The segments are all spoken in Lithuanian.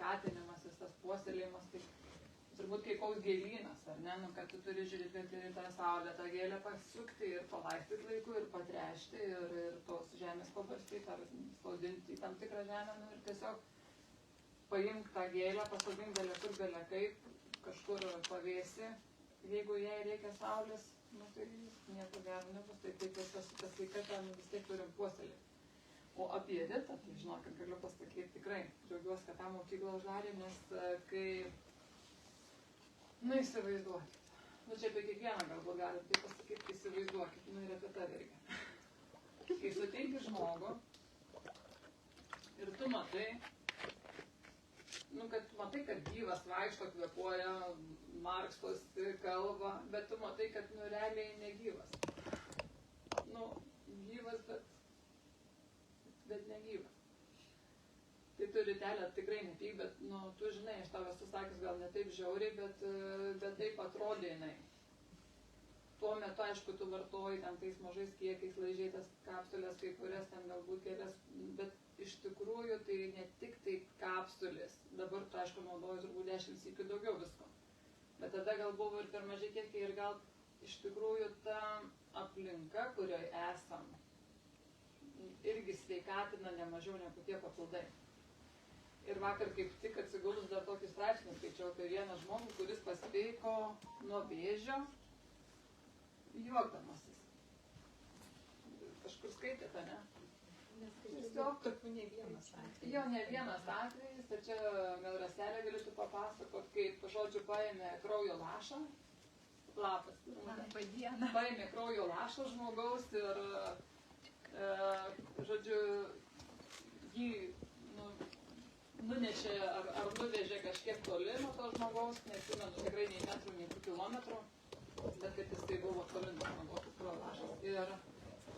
skatinimas, tas puoselėjimas, tai turbūt kaip koks gėlynas, ar ne, nu, kad tu turi žiūrėti į tą saulę, tą gėlę pasukti ir palaistyti laiku, ir patrešti, ir tos žemės pabarstyti, ar spaudinti į tam tikrą žemę, nu, ir tiesiog paimk tą gėlę, pasodink belė kur belė kaip, kažkur pavėsi, jeigu jai reikia saulės, nu, tai nieko gero nebus, tai tas sveikatą vis tiek turim puoselėti. O apie Editą, tai žinokit, galiu pasakyti tikrai, džiaugiuosi, kad tą mokyklą uždarė, nes kai, nu įsivaizduokit, nu čia apie kiekvieną galbūt galim tai pasakyti, kai įsivaizduokit, nu ir apie tave irgi. Kai sutinki žmogų ir tu matai, nu, kad matai, kad gyvas vaikšto, kvėpuoja, markstosi, kalba, bet tu matai, kad nu realiai negyvas. Nu, gyvas, bet negyvas. Tai turi telę tikrai nepyk, bet, nu, tu žinai, aš tau esu sakęs gal ne taip žiauriai, bet taip atrodė jinai. Tuo metu, aišku, tu vartoji ten tais mažais kiekiais, laižiai tas kapsulės, kai kurias ten galbūt kelias, bet iš tikrųjų tai ne tik tai kapsulės. Dabar tu, aišku, naudoji turbūt 10 sykių daugiau visko. Bet tada gal buvo ir per mažai kiekiai ir gal iš tikrųjų ta aplinka, kurioje esam, irgi sveikatina ne mažiau negu tie papildai. Ir vakar kaip tik atsigulus dar tokį straipsnį skaičiau apie vieną žmogų, kuris pasveiko nuo vėžio, juokdamasis. Kažkur skaitėte, ne? Tiesiog tokių ne vienas atvejis. Jo, ne vienas atvejis, ir čia gal Raselė galėtų papasakot, kaip, žodžiu, paėmė kraujo lašą, lapas, paėmė kraujo lašą žmogaus ir žodžiu, jį nunešė ar nuvežė kažkiek toli nuo to žmogaus, neatsimenu tikrai nei metrų, nei kilometrų, bet kad jis tai buvo toli nuo žmogaus kraujo lašas. Ir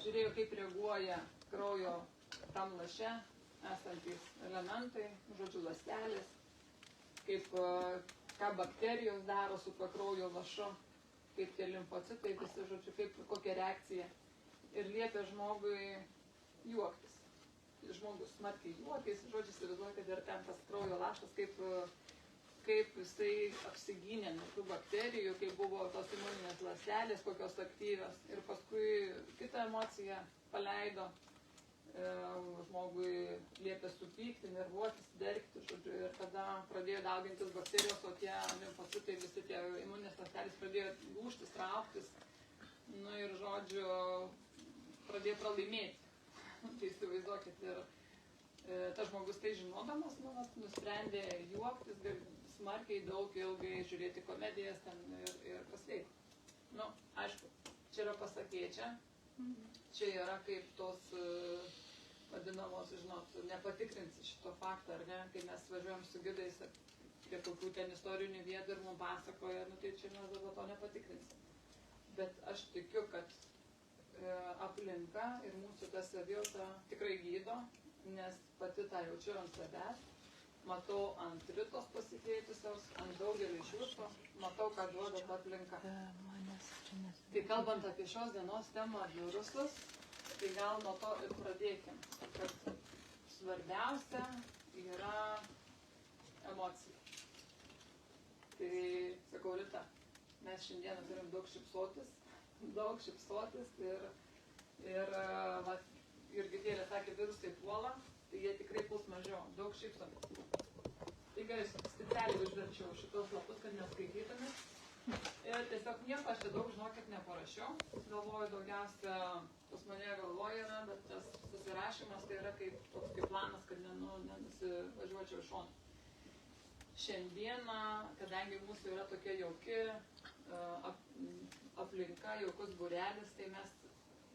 žiūrėjo, kaip reaguoja kraujo tam laše esantys elementai, žodžiu, ląstelės, kaip ką bakterijos daro su tuo kraujo lašu, kaip tie limfocitai, visi, žodžiu, kaip kokia reakcija. Ir liepia žmogui juoktis. Žmogus smarkiai juoktis, žodžiu, įsivaizduokit, ir ten tas kraujo lašas, kaip jisai apsigynė nuo tų bakterijų, kaip buvo tos imuninės ląstelės, kokios aktyvios. Ir paskui kitą emociją paleido, žmogui liepė supykti, nervuotis, dergti, žodžiu, ir tada pradėjo daugintis bakterijos, o tie limfocitai, visi tie imuninės ląstelės pradėjo gūžtis, trauktis. Nu ir, žodžiu, pradėjo pralaimėti. Tai įsivaizduokit, ir tas žmogus tai žinodamas, nu, nusprendė juoktis, smarkiai daug ilgai žiūrėti komedijas ten ir pasveiko. Nu, aišku, čia yra pasakėčia, čia yra kaip tos vadinamos, žinot, nepatikrinsi šito faktą, ar ne, kai mes važiuojam su gidais prie kokių ten istorinių vietų ir mums pasakoja, nu tai čia mes dabar to nepatikrinsim. Bet aš tikiu, kad aplinka ir mūsų ta savijauta tikrai gydo, nes pati tą jaučiu ant savęs, matau ant Ritos pasikeitusios, ant daugelį iš jūsų, matau, ką duoda ta aplinka. Tai kalbant apie šios dienos temą virusus, tai gal nuo to ir pradėkim, kad svarbiausia yra emocija. Tai sakau, Rita, mes šiandieną turim daug šypsotis ir Gitėlė sakė, virusai puola, tai jie tikrai puls mažiau, daug šypsomės. Tai gerai, specialiai užverčiau šitos lapus, kad neskaitytumės. Ir tiesiog nieko aš čia daug, žinokit, neparašiau. Galvoju, daugiausia pas mane galvoje yra, bet tas susirašymas tai yra kaip planas, kad nenusivažiuočiau iš šono. Šiandieną, kadangi mūsų yra tokia jauki aplinka, jaukus būrelis, tai mes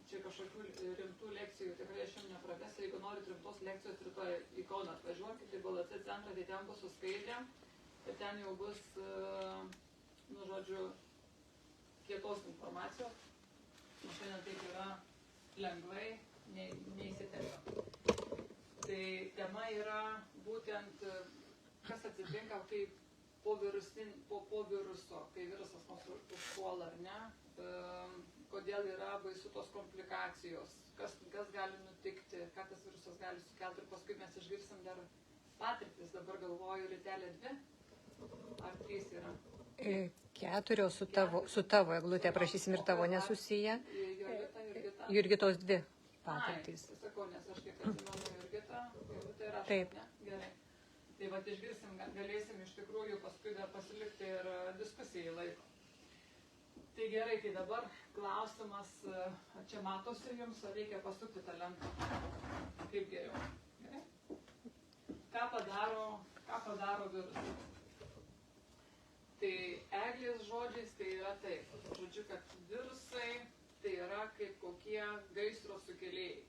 čia kažkokių rimtų lekcijų tikrai aš jums nepravesiu. Jeigu norit rimtos lekcijos, rytoj į Kauną atvažiuokit, į BLC centrą, tai ten bus su skaidrėm, tai ten jau bus, nu žodžiu, kietos informacijos. Šiandien taip yra lengvai, neįsiterpia. Tai tema yra būtent, kas atsitinka, kai po viruso, kai virusas mūsų užpuola, ar ne, kodėl yra baisu tos komplikacijos, kas gali nutikti, ką tas virusas gali sukelti, ir paskui mes išgirsim dar patirtis, dabar galvoju, rytelė 2 ar 3 yra. 4 su tavo eglutė, prašysim ir tavo nesusiję. Jurgita. Jurgitos 2 patirtys. Ai, sakau, nes aš kiek atsimenu Jurgita ir aš. Taip. Ne? Gerai. Tai vat išgirsim, galėsim iš tikrųjų paskui dar pasilikti ir diskusijai laiko. Tai gerai, tai dabar klausimas, čia matosi jums, ar reikia pasukti tą lentą? Kaip geriau? Gerai? Ką padaro virusas? Tai Eglės žodžiais tai yra taip. Žodžiu, kad virusai tai yra kaip kokie gaisro sukėlėjai,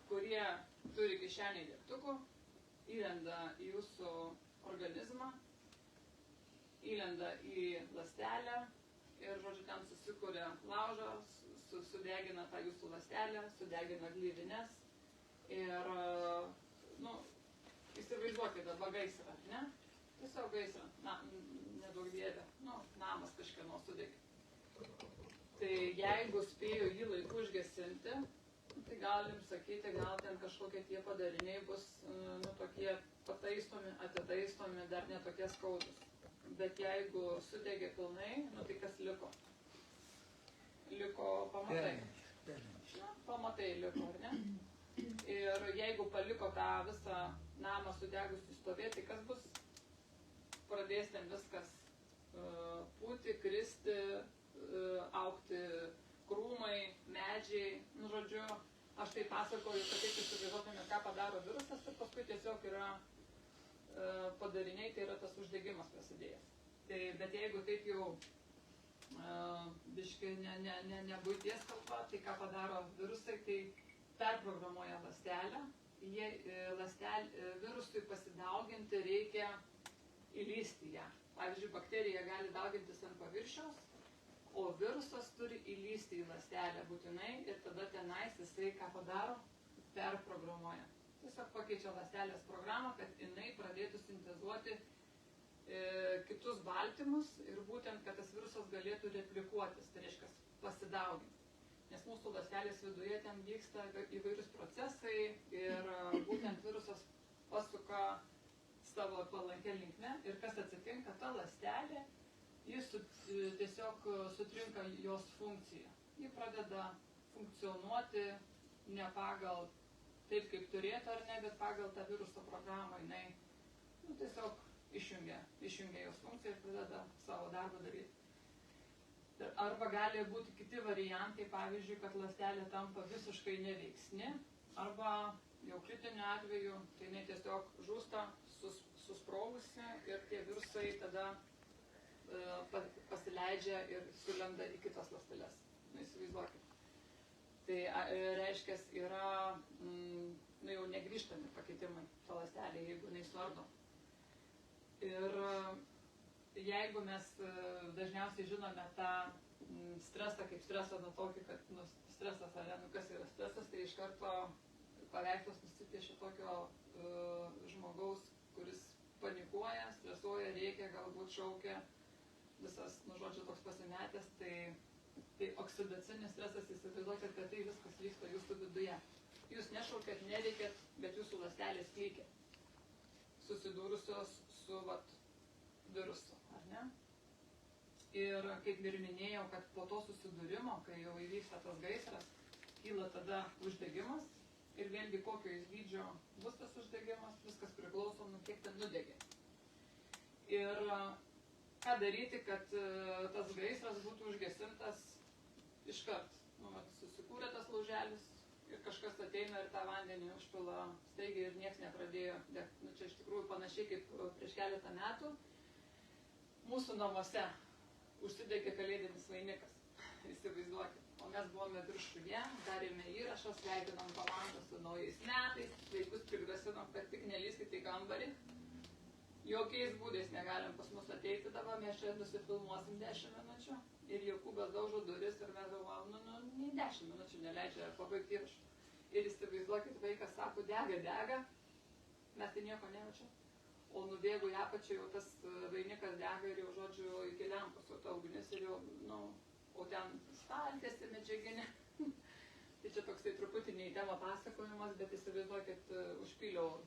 kurie turi kišenį degtukų, įlenda į jūsų organizmą, įlenda į ląstelę ir, žodžiu, ten susikuria laužas, sudegina tą jūsų ląstelę, sudegina gleivines ir, įsivaizduokite dabar gaisrą, ne? Tiesiog gaisrą, nedaug dievė, namas kažkieno sudegė. Tai jeigu spėjo jį laiku užgesinti, tai galim sakyti, gal ten kažkokie tie padariniai bus tokie pataistomi, atitaistomi, dar netokie skaudus. Bet jeigu sudegė pilnai, tai kas liko? Liko pamatai. Pamatai liko, ar ne? Ir jeigu paliko tą visą namą sudegusi stovėti, tai kas bus? Pradės ten viskas pūti, kristi, augti krūmai, medžiai, žodžiu, aš tai pasakoju, kad taip įsivaizduotume, ką padaro virusas, ir paskui tiesiog yra padariniai, tai yra tas uždegimas prasidėjęs. Tai, bet jeigu taip jau biškai ne buities kalba, tai ką padaro virusai, tai perprogramuoja ląstelę, virusui pasidauginti reikia įlysti ją. Pavyzdžiui, bakterija gali daugintis ant paviršiaus, o virusas turi įlysti į ląstelę būtinai ir tada tenais jisai ką padaro? Perprogramuoja. Tiesiog pakeičia ląstelės programą, kad jinai pradėtų sintezuoti kitus baltymus ir būtent, kad tas virusas galėtų replikuotis, tai reiškia pasidauginti. Nes mūsų ląstelės viduje ten vyksta įvairius procesai ir būtent virusas pasuka savo palankę linkme ir kas atsitinka, ta ląstelė, jis tiesiog sutrinka jos funkciją. Ji pradeda funkcionuoti ne pagal taip, kaip turėtų ar ne, bet pagal tą viruso programą jinai tiesiog išjungia jos funkciją ir pradeda savo darbą daryti. Arba gali būti kiti variantai, pavyzdžiui, kad ląstelė tampa visiškai neveiksni, arba jau kritiniu atveju, tai jinai tiesiog žūsta, susprogusi ir tie virusai tada pasileidžia ir sulenda į kitas ląsteles. Įsivaizduokit. Tai reiškia, yra jau negrįžtami pakeitimai to ląstelė, jeigu jinai suardo. Ir jeigu mes dažniausiai žinome tą stresą kaip stresą nuo tokį, kad stresas, kas yra stresas, tai iš karto paveikslas nusipiešia tokio žmogaus, kuris panikuoja, stresuoja, rėkia, galbūt šaukia, visas, žodžiu, toks pasimetęs, tai oksidacinis stresas, įsivaizduokit, kad tai viskas vyksta jūsų viduje. Jūs nešaukėt, nereikėt, bet jūsų ląstelės klykia, susidūrusios su virusu, ar ne? Ir kaip ir minėjau, kad po to susidūrimo, kai jau įvyksta tas gaisras, kyla tada uždegimas ir vėlgi kokio jis dydžio bus tas uždegimas, viskas priklauso nuo kiek ten nudegė. Ir ką daryti, kad tas gaisras būtų užgesintas iškart. Susikūrė tas lauželis ir kažkas ateina ir tą vandenį užpila staigiai ir nieks nepradėjo degti. Čia iš tikrųjų panašiai kaip prieš keletą metų mūsų namuose užsidegė kalėdinis vainikas. Įsivaizduokit. O mes buvome viršuje, darėme įrašą, sveikinom komandą su naujais metais, vaikus prigrasinom, kad tik nelįskite į kambarį. Jokiais būdais negalim pas mus ateiti dabar, mes čia nusifilmuosim 10 minučių. Ir Jokūbas daužo duris ir mes galvojam, nei 10 minučių neleidžia pabaigti įrašą. Ir įsivaizduokit, vaikas sako, dega, mes tai nieko nejaučiam. O nubėgu į apačią, jau tas vainikas dega ir jau, žodžiu, iki lempos, o ta ugnis ir jau, o ten staltiesi medžiaginė. Tai čia toksai truputį ne į temą pasakojimas, bet įsivaizduokit, užpyliau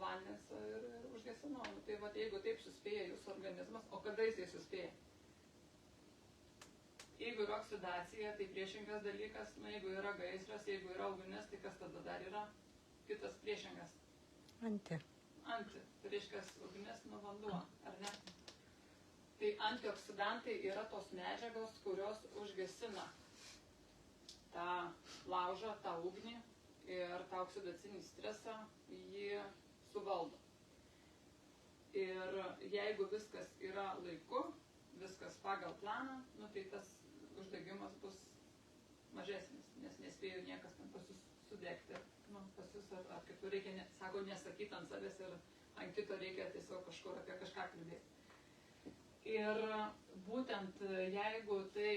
vandens ir užgesino. Tai va, jeigu taip suspėja jūsų organizmas, o kada jisai suspėja? Jeigu yra oksidacija, tai priešingas dalykas, jeigu yra gaisras, jeigu yra ugnis, tai kas tada dar yra? Kitas priešingas. Anti. Tai reiškia ugnis vanduo, ar ne? Tai antioksidantai yra tos medžiagos, kurios užgesina tą laužą, tą ugnį ir tą oksidacinį stresą jį suvaldo. Ir jeigu viskas yra laiku, viskas pagal planą, tai tas uždegimas bus mažesnis, nes nespėjo niekas ten pas jūs sudegti. Pas jūs ar kitur reikia, sako, nesakyti ant savęs ir ant kito reikia tiesiog kažkur apie kažką kalbėti. Ir būtent jeigu tai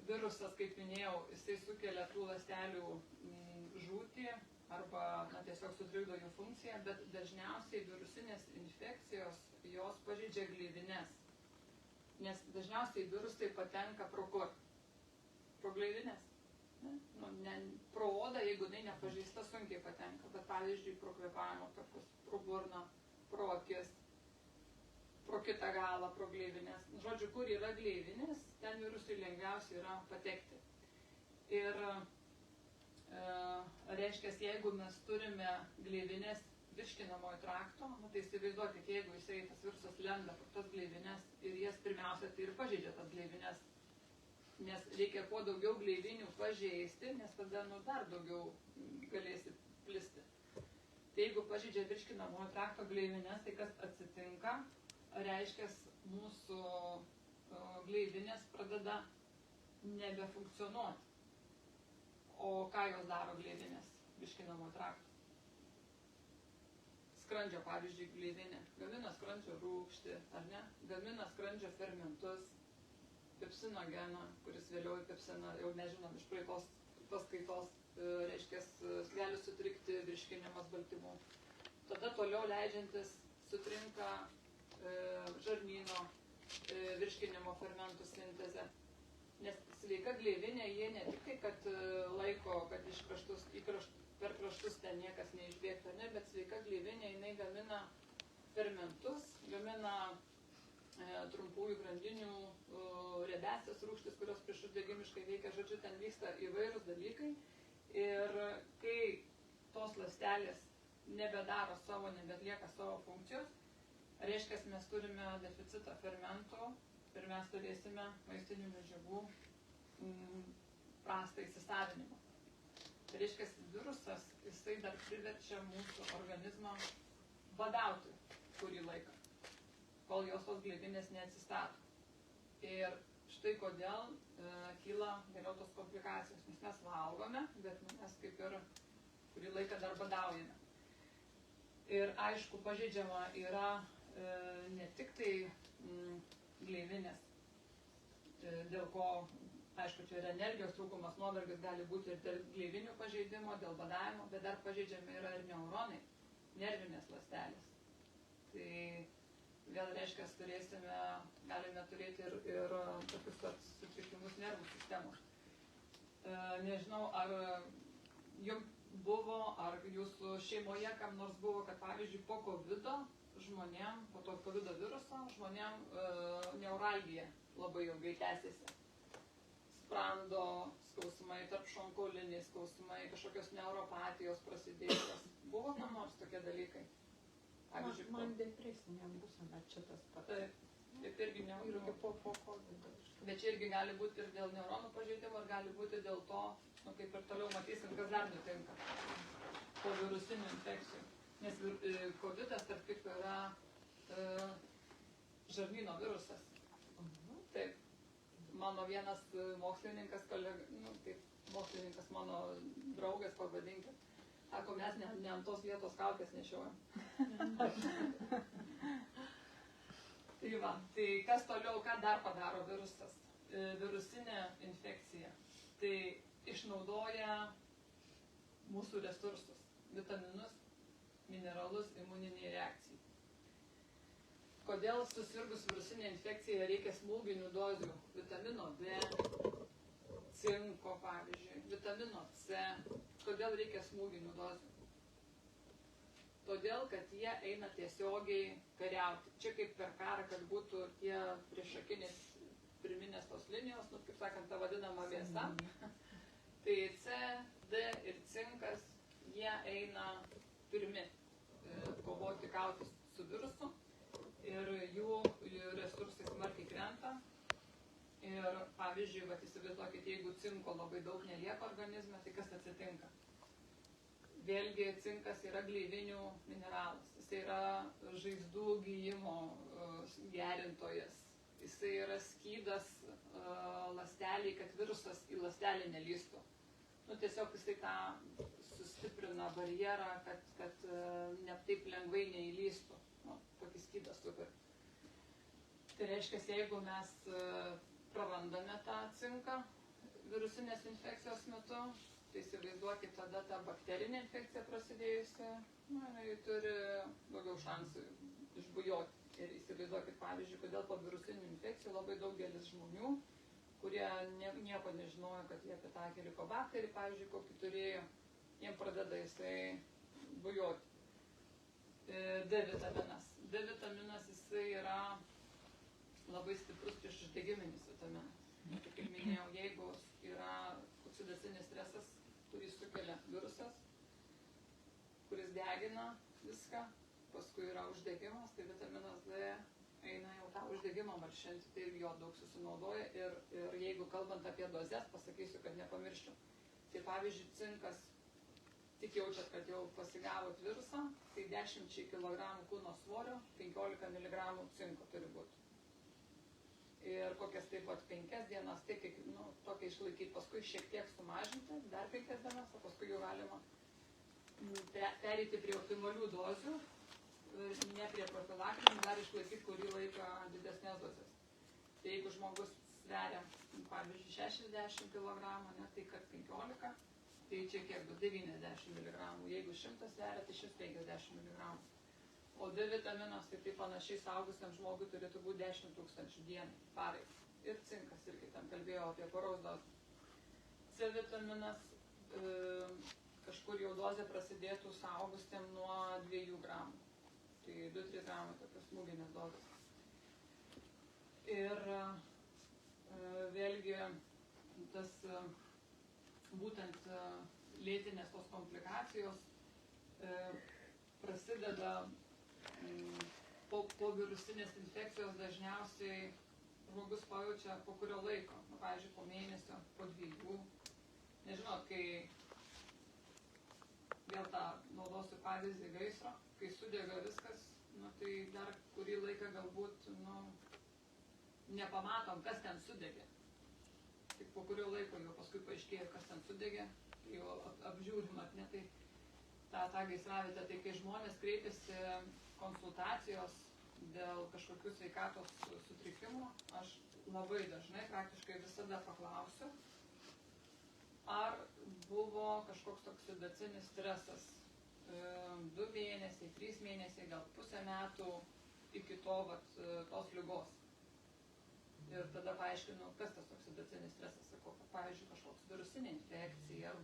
virusas, kaip minėjau, jisai sukelia tų ląstelių žūtį arba tiesiog sutrikdo jų funkciją, bet dažniausiai virusinės infekcijos jos pažeidžia gleivines. Nes dažniausiai virusai patenka pro kur? Pro gleivines. Pro odą, jeigu tai nepažeista, sunkiai patenka, bet pavyzdžiui, pro kvėpavimo takus, pro burną, pro akis, pro kitą galą, pro gleivinės. Žodžiu, kur yra gleivinės, ten virusui lengviausia yra patekti. Ir reiškia, jeigu mes turime gleivinės virškinamojo trakto, tai įsivaizduokit, jeigu jisai tas virusas lenda pro tas gleivinės ir jas pirmiausia tai ir pažeidžia tas gleivinės, nes reikia kuo daugiau gleivinių pažeisti, nes tada dar daugiau galėsi plisti. Tai jeigu pažeidžia virškinamojo trakto gleivinės, tai kas atsitinka? Reiškia, mūsų gleivinės pradeda nebefunkcionuoti. O ką jos daro gleivinės virškinamojo trakto? Skrandžio, pavyzdžiui, gleivinė. Gamina skrandžio rūgštį, ar ne? Gamina skrandžio fermentus, pepsinogeną, kuris vėliau į pepsiną, jau nežinom, iš praeitos paskaitos, reiškia, gali sutrikti virškinimas baltymų. Tada toliau leidžiantis sutrinka žarnyno virškinimo fermentų sintezė. Nes sveika gleivinė, jie ne tik tai, kad laiko, kad iš kraštus, per kraštus ten niekas neišbėgtų, ne, bet sveika gleivinė, jinai gamina fermentus, gamina trumpųjų grandinių riebesias rūgštis, kurios priešuždegimiškai veikia, žodžiu, ten vyksta įvairūs dalykai. Ir kai tos ląstelės nebedaro savo, nebeatlieka savo funkcijos, reiškia, mes turime deficitą fermentų ir mes turėsime maistinių medžiagų prastą įsisavinimą. Tai reiškia, virusas, jisai dar priverčia mūsų organizmą badauti kurį laiką, kol jos tos gleivinės neatsistato. Ir štai kodėl kyla vėliau tos komplikacijos, nes mes valgome, bet mes kaip ir kurį laiką dar badaujame. Ir aišku, pažeidžiama yra ne tik tai gleivinės, dėl ko, aišku, čia yra energijos trūkumas, nuovargis gali būti ir dėl gleivinių pažeidimo, dėl badavimo, bet dar pažeidžiami yra ir neuronai, nervinės ląstelės. Tai vėl reiškia, galime turėti ir tokius sutrikimus nervų sistemos. Nežinau, ar jums buvo, ar jūsų šeimoje kam nors buvo, kad pavyzdžiui po COVID-o žmonėm, po to COVID viruso, žmonėm neuralgija labai ilgai tęsiasi. Sprando skausmai, tarpšonkauliniai skausmai, kažkokios neuropatijos prasidėjusios. Buvo kam nors tokie dalykai? Pavyzdžiui, man depresinė būsena, čia tas pats. Taip irgi neuronų. Po COVID. Bet čia irgi gali būti ir dėl neuronų pažeidimo, ir gali būti dėl to, kaip ir toliau matysim, kas dar nutinka po virusinių infekcijų. Nes COVID-as, tarp kitko, yra žarnyno virusas. Taip. Mano vienas mokslininkas, mokslininkas, mano draugas, pavadinkit, sako, mes ne ant tos vietos kaukės nešiojam. Tai va, tai kas toliau, ką dar padaro virusas? Virusinė infekcija. Tai išnaudoja mūsų resursus, vitaminus, mineralus imuniniai reakcijai. Kodėl susirgus virusinė infekcija reikia smūginių dozių? Vitamino D, cinko pavyzdžiui, vitamino C. Kodėl reikia smūginių dozių? Todėl, kad jie eina tiesiogiai kariauti. Čia kaip per karą, kad būtų tie priešakinės pirminės tos linijos, nu, kaip sakant, ta vadinama mėsa. Tai C, D ir cinkas, jie eina pirmi kovoti, kautis su virusu ir jų resursai smarkiai krenta. Ir pavyzdžiui, įsivaizduokit, jeigu cinko labai daug nelieka organizme, tai kas atsitinka? Vėlgi cinkas yra gleivinių mineralas, jis yra žaizdų gijimo gerintojas, jis yra skydas ląsteliai, kad virusas į ląstelę nelįstų. Nu, tiesiog jis tą sustiprina barjerą, kad ne taip lengvai neįlystų. Nu, tokį skydą super. Tai reiškia, jeigu mes prarandame tą cinką virusinės infekcijos metu, tai įsivaizduokit tada tą bakterinę infekciją prasidėjusi, jinai turi daugiau šansų išbujoti. Ir įsivaizduokit, pavyzdžiui, kodėl po virusinių infekcijų labai daugelis žmonių, kurie nieko nežinojo, kad jie apie tą helikobakterį, pavyzdžiui, kokį turėjo, jiem pradeda jisai bujoti. D vitaminas. D vitaminas jisai yra labai stiprus priešuždegiminis vitaminas. Kaip minėjau, jeigu yra oksidacinis stresas, kurį sukelia virusas, kuris degina viską, paskui yra uždegimas, tai vitaminas D eina jau tą uždegimą malšinti, tai jo daug susinaudoja. Ir jeigu kalbant apie dozes, pasakysiu, kad nepamirščiau. Tai pavyzdžiui, cinkas, tik jaučiat, kad jau pasigavot virusą, tai 10 kg kūno svorio 15 mg cinko turi būti. Ir kokias taip pat 5 dienas, tai tokia išlaikyti, paskui šiek tiek sumažinti, dar 5 dienas, o paskui jau galima pereiti prie optimalių dozių, ne prie profilaktinių, dar išlaikyti kurį laiką didesnės dozes. Tai jeigu žmogus sveria, pavyzdžiui, 60 kg, tai kad 15, tai čia kiek bus 90 mg, jeigu 100 sveria, tai 150 mg. O D vitaminas, tai panašiai suaugusiam žmogui turėtų būti 10 000 dienai, parai. Ir cinkas irgi ten kalbėjau apie poros dozę. C vitaminas kažkur jau dozė prasidėtų suaugusiam nuo 2 gramų. Tai 2-3 gramai tokios smūginės dozės. Ir vėlgi tas būtent lėtinės tos komplikacijos prasideda po virusinės infekcijos dažniausiai žmogus pajaučia po kurio laiko, pavyzdžiui, po mėnesio, po 2. Nežinot, kai vėl tą naudosiu pavyzdį gaisro, kai sudega viskas, tai dar kurį laiką galbūt nepamatom, kas ten sudegė. Tik po kurio laiko jau paskui paaiškėjo, kas ten sudegė, jau apžiūrimat, ne tai tą gaisravietę. Tai kai žmonės kreipiasi konsultacijos dėl kažkokių sveikatos sutrikimų, aš labai dažnai, praktiškai visada paklausiu, ar buvo kažkoks oksidacinis stresas 2 mėnesiai, 3 mėnesiai, gal pusę metų iki tos ligos. Ir tada paaiškinu, kas tas oksidacinis stresas, sakau, pavyzdžiui, kažkoks virusinė infekcija,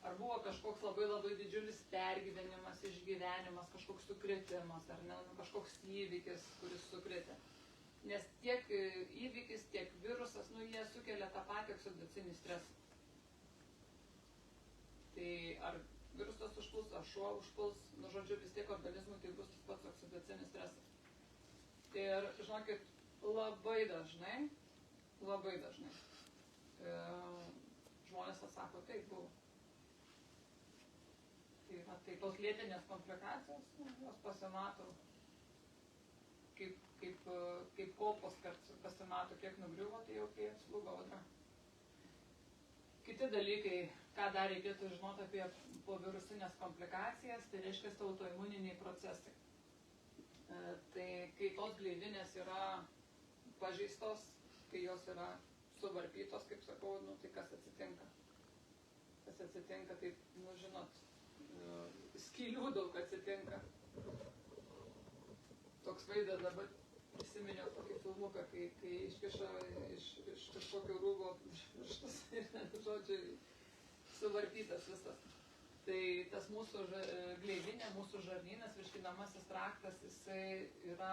ar buvo kažkoks labai didžiulis pergyvenimas, išgyvenimas, kažkoks sukrėtimas, ar ne, kažkoks įvykis, kuris sukrėtė. Nes tiek įvykis, tiek virusas, jie sukelia tą patį oksidacinį stresą. Tai ar virusas užpuls, ar šuo užpuls, žodžiu, vis tiek organizmui tai bus tas pats oksidacinis stresas. Ir, žinokit, labai dažnai, žmonės atsako, taip buvo. Tai tos lėtinės komplikacijos, jos pasimato kaip kopos, kad pasimato, kiek nugriuvo, tai jau kai atslūgo audra. Kiti dalykai, ką dar reikėtų žinoti apie povirusinės komplikacijas, tai reiškia autoimuniniai procesai. Tai kai tos gleivinės yra pažeistos, kai jos yra suvarpytos, kaip sakau, tai kas atsitinka? Kas atsitinka, tai, žinot, skylių daug atsitinka. Toks vaizdas dabar prisiminiau tokį filmuką, kai iškiša iš kažkokio rūbo pirštus ir, žodžiu, suvarpytas visas. Tai tas mūsų gleivinė, mūsų žarnynas, virškinamasis traktas, jisai yra,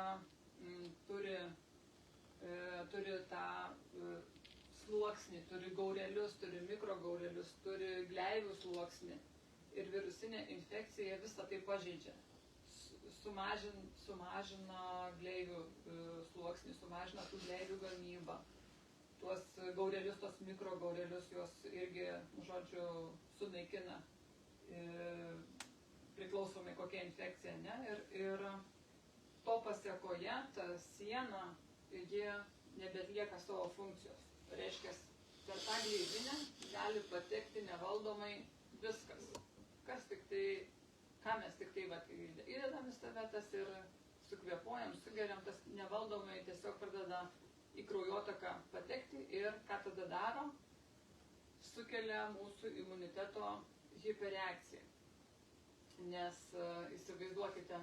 turi tą sluoksnį, turi gaurelius, turi mikrogaurelius, turi gleivių sluoksnį. Ir virusinė infekcija visą tai pažeidžia. Sumažina gleivių sluoksnį, sumažina tų gleivių gamybą. Tuos gaurelius, tos mikrogaurelius, juos irgi, žodžiu, sunaikina. Priklausomai kokia infekcija, ne? Ir to pasiekoje ta siena, jie nebeatlieka savo funkcijos. Reiškia, per tą gleivinę gali patekti nevaldomai viskas. Kas tik tai, ką mes tik tai įdedam į save, tas ir sukvėpuojam, sugeriam, tas nevaldomai tiesiog pradeda į kraujotaką patekti ir ką tada daro, sukelia mūsų imuniteto hiperreakciją. Nes įsivaizduokite,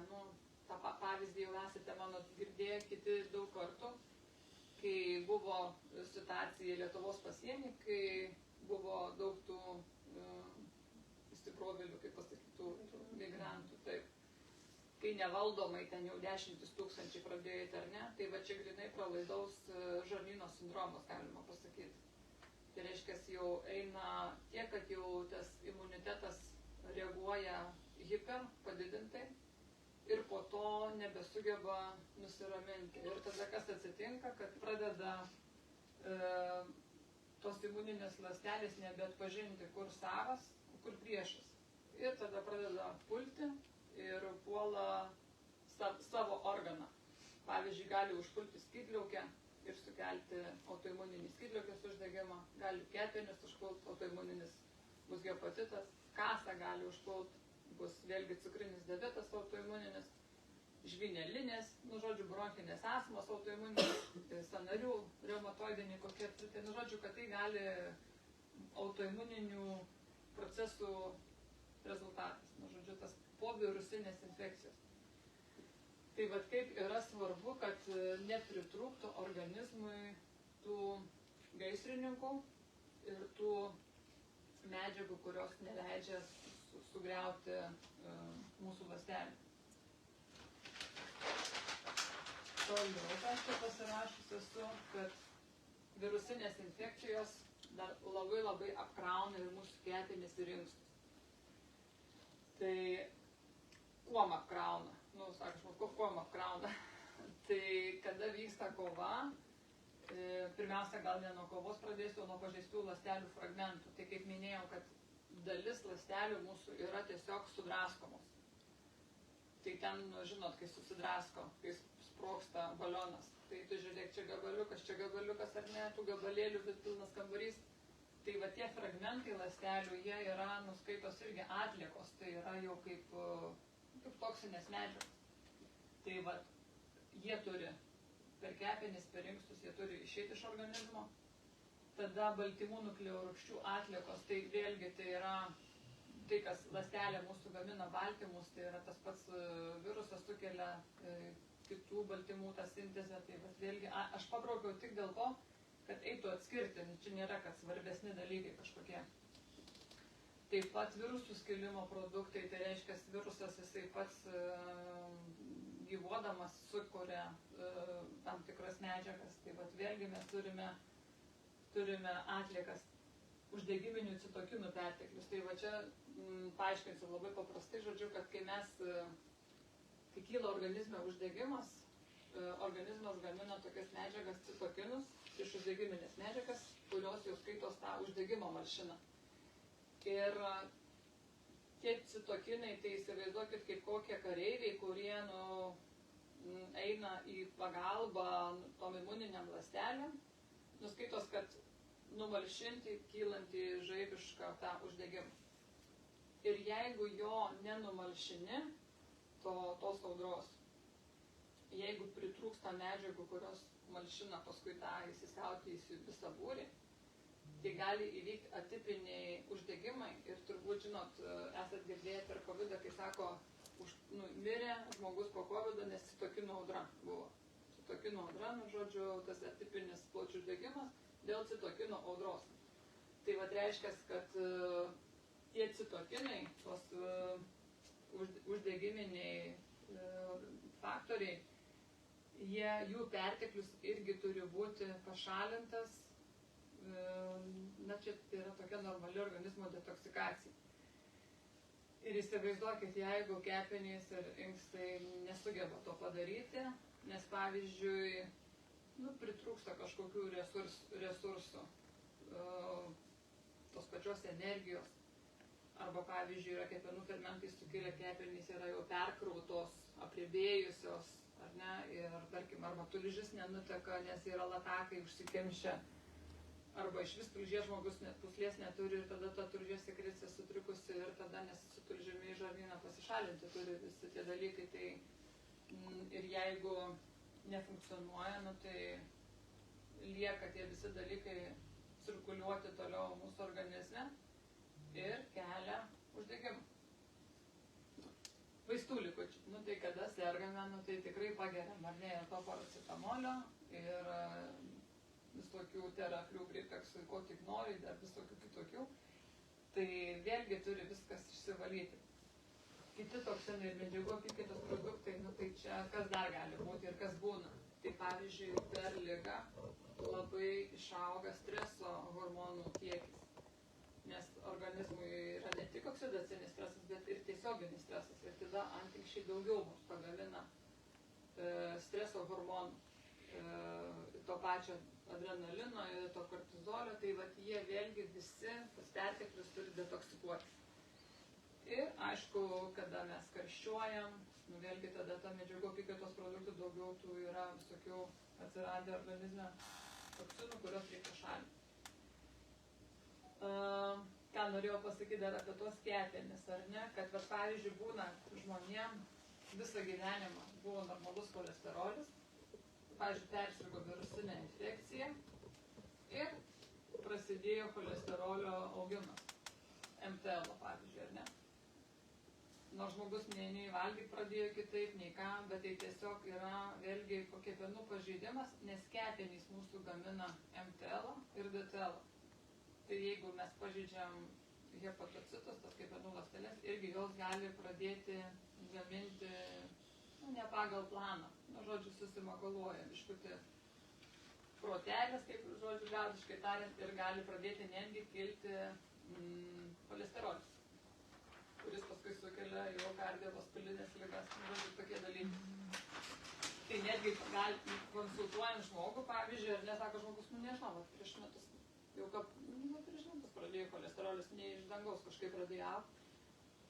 tą pavyzdį jau esate mano girdėję kiti daug kartų, kai buvo situacija Lietuvos pasienį, kai buvo daug tų įsibrovėlių, kaip pasakytų, migrantų, taip. Kai nevaldomai ten jau 10 000 pradėjo įti, ar ne, tai va čia grinai pralaidaus žarnyno sindromas, galima pasakyti. Tai reiškia, jau eina tiek, kad jau tas imunitetas reaguoja hiper padidintai ir po to nebesugeba nusiraminti. Ir tada kas atsitinka, kad pradeda tos imuninės ląstelės nebeatpažinti, kur savas, kur priešas. Ir tada pradeda pulti ir puola savo organą. Pavyzdžiui, gali užpulti skydliaukę ir sukelti autoimuninį skydliaukės uždegimą, gali kepenis užpulti, autoimuninis bus hepatitas, kasą gali užpulti, bus vėlgi cukrinis diabetas autoimuninis, žvynelinės, bronchinės astmos autoimuninis, sąnarių, reumatoidiniai kokie, kad tai gali autoimuninių procesų rezultatas, tas povirusinės infekcijos. Tai vat kaip yra svarbu, kad nepritrūktų organizmui tų gaisrininkų ir tų medžiagų, kurios neleidžia sugriauti mūsų ląstelę. Toliau, ką aš čia pasirašus esu, kad virusinės infekcijos dar labai apkrauna ir mūsų kepenis ir inkstus. Tai kuom apkrauna? Kuom apkrauna? Tai kada vyksta kova, pirmiausia, gal ne nuo kovos pradėsiu, o nuo pažeistų ląstelių fragmentų. Tai kaip minėjau, kad dalis ląstelių mūsų yra tiesiog sudraskomos. Tai ten, žinot, kai susidrasko, kai sprogsta balionas, tai tu žiūrėk, čia gabaliukas ar ne, tų gabalėlių vis pilnas kambarys. Tai va tie fragmentai ląstelių, jie yra nuskaitos irgi atliekos, tai yra jau kaip toksinės medžiagos. Tai va, jie turi per kepenis, per inkstus, jie turi išeiti iš organizmo. Tada baltymų nukleorūgščių atliekos, tai vėlgi tai yra tai, kas ląstelė mūsų gamina baltymus, tai yra tas pats virusas sukelia kitų baltymų tą sintezę. Tai va, vėlgi aš pabraukiau tik dėl to, kad eitų atskirti, čia nėra, kad svarbesni dalykai kažkokie. Taip pat virusų skilimo produktai, tai reiškia, virusas jisai pats gyvuodamas sukuria tam tikras medžiagas. Tai vat vėlgi mes turime atliekas uždegiminių citokinų perteklius. Tai va čia paaiškinsiu labai paprastai, kad kai kyla organizme uždegimas, organizmas gamina tokias medžiagas citokinus iš uždegiminės medžiagas, kurios jau skaitos tą uždegimo malšiną. Ir tie citokinai, tai įsivaizduokit kaip kokie kareiviai, kurie eina į pagalbą tom imuniniam ląstelėm, nuskaitos, kad numalšinti kylantį žaibišką tą uždegimą. Ir jeigu jo nenumalšini, tos audros, jeigu pritrūksta medžiagų, kurios malšina paskui tą įsisiautėjusių visą būrį, tai gali įvykti atipiniai uždegimai. Ir turbūt, žinot, esat girdėję per COVID, kai sako, mirė žmogus po COVID, nes citokinų audra buvo. Citokinų audra, tas atipinis plaučių uždegimas dėl citokinų audros. Tai vat reiškia, kad tie citokinai, tos uždegiminiai faktoriai, jų perteklius irgi turi būti pašalintas. Na, čia yra tokia normali organizmo detoksikacija. Ir įsivaizduokit, jeigu kepenys ir inkstai nesugeba to padaryti, nes pavyzdžiui, pritrūksta kažkokių resursų, tos pačios energijos, arba pavyzdžiui, yra kepenų fermentai sukilę, kepenys yra jau perkrautos, apriebėjusios, ar ne, ir tarkim, arba tulžis nenuteka, nes yra latakai užsikemšę, arba iš vis tulžies žmogus puslės neturi ir tada ta tulžies sekrecija sutrikusi ir tada nesitulžimi į žarnyną pasišalinti turi visi tie dalykai. Tai, ir jeigu nefunkcionuoja, tai lieka tie visi dalykai cirkuliuoti toliau mūsų organizme ir kelia uždegimą. Vaistų likučiai. Tai kada sergame, tai tikrai pageriam, ar ne, ir to paracetamolio, ir visokių teraflių, priteksų, ko tik nori, dar visokių kitokių. Tai vėlgi turi viskas išsivalyti. Kiti toksinai ir medžiagų apykaitos produktai, tai čia kas dar gali būti ir kas būna. Tai pavyzdžiui, per ligą labai išauga streso hormonų kiekis. Nes organizmui yra ne tik oksidacinis stresas, bet ir tiesioginis stresas. Ir tada antinkščiai daugiau mums pagamina streso hormonų. To pačio adrenalino ir to kortizolio, tai jie vėlgi visi tas perteklius turi detoksikuoti. Ir aišku, kada mes karščiuojam, vėlgi tada ta medžiagų apykaitos produktų daugiau tų yra visokių atsiradę organizme toksinų, kurios reikia šalinti. Ką norėjau pasakyti dar apie tos kepenis, ar ne, kad pavyzdžiui būna žmonėm visą gyvenimą buvo normalus cholesterolis, pavyzdžiui, persirgo virusinę infekciją ir prasidėjo cholesterolio augimas, MTL, pavyzdžiui, ar ne. Nors žmogus nei valgyti pradėjo kitaip, nei ką, bet tai tiesiog yra vėlgi kepenų pažeidimas, nes kepenys mūsų gamina MTL ir DTL. Tai jeigu mes pažeidžiam hepatocitus, tas kepenų ląsteles, irgi jos gali pradėti gaminti ne pagal planą. Žodžiu, susimakaluoja biškutį protelis, kaip žodžiu, liaudiškai tariant, ir gali pradėti netgi kilti cholesterolis, kuris paskui sukelia jau kardiovaskulinės ligas, žodžiu, tokie dalykai. Tai netgi konsultuojant žmogų, pavyzdžiui, ar nesako žmogus, nežinau, prieš metus, jau prieš metus pradėjo cholesterolis, ne iš dangaus kažkaip pradėjo augti.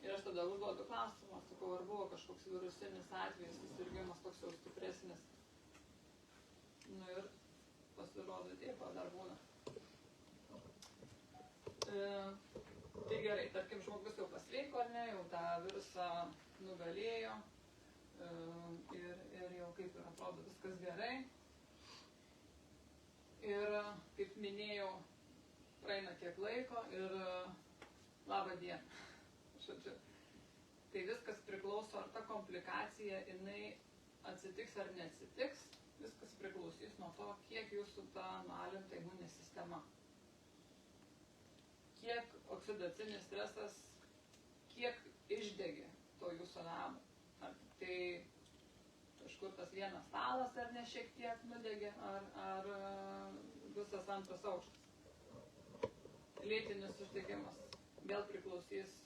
Ir aš tada užduodu klausimą, sakau, ar buvo kažkoks virusinis atvejis, susirgimas toks jau stipresnis. Ir pasirodo, taip, dar būna. Tai gerai, tarkim, žmogus jau pasveiko, ar ne, jau tą virusą nugalėjo ir jau kaip ir atrodo viskas gerai. Ir, kaip minėjau, praeina kiek laiko ir labą dieną. Žodžiu, tai viskas priklauso, ar ta komplikacija jinai atsitiks ar neatsitiks, viskas priklausys nuo to, kiek jūsų ta nualinta imuninė sistema. Kiek oksidacinis stresas, kiek išdegė to jūsų namo. Ar tai kažkur tas vienas stalas ar ne šiek tiek nudegė, ar visas antras aukštas. Lėtinis uždegimas vėl priklausys,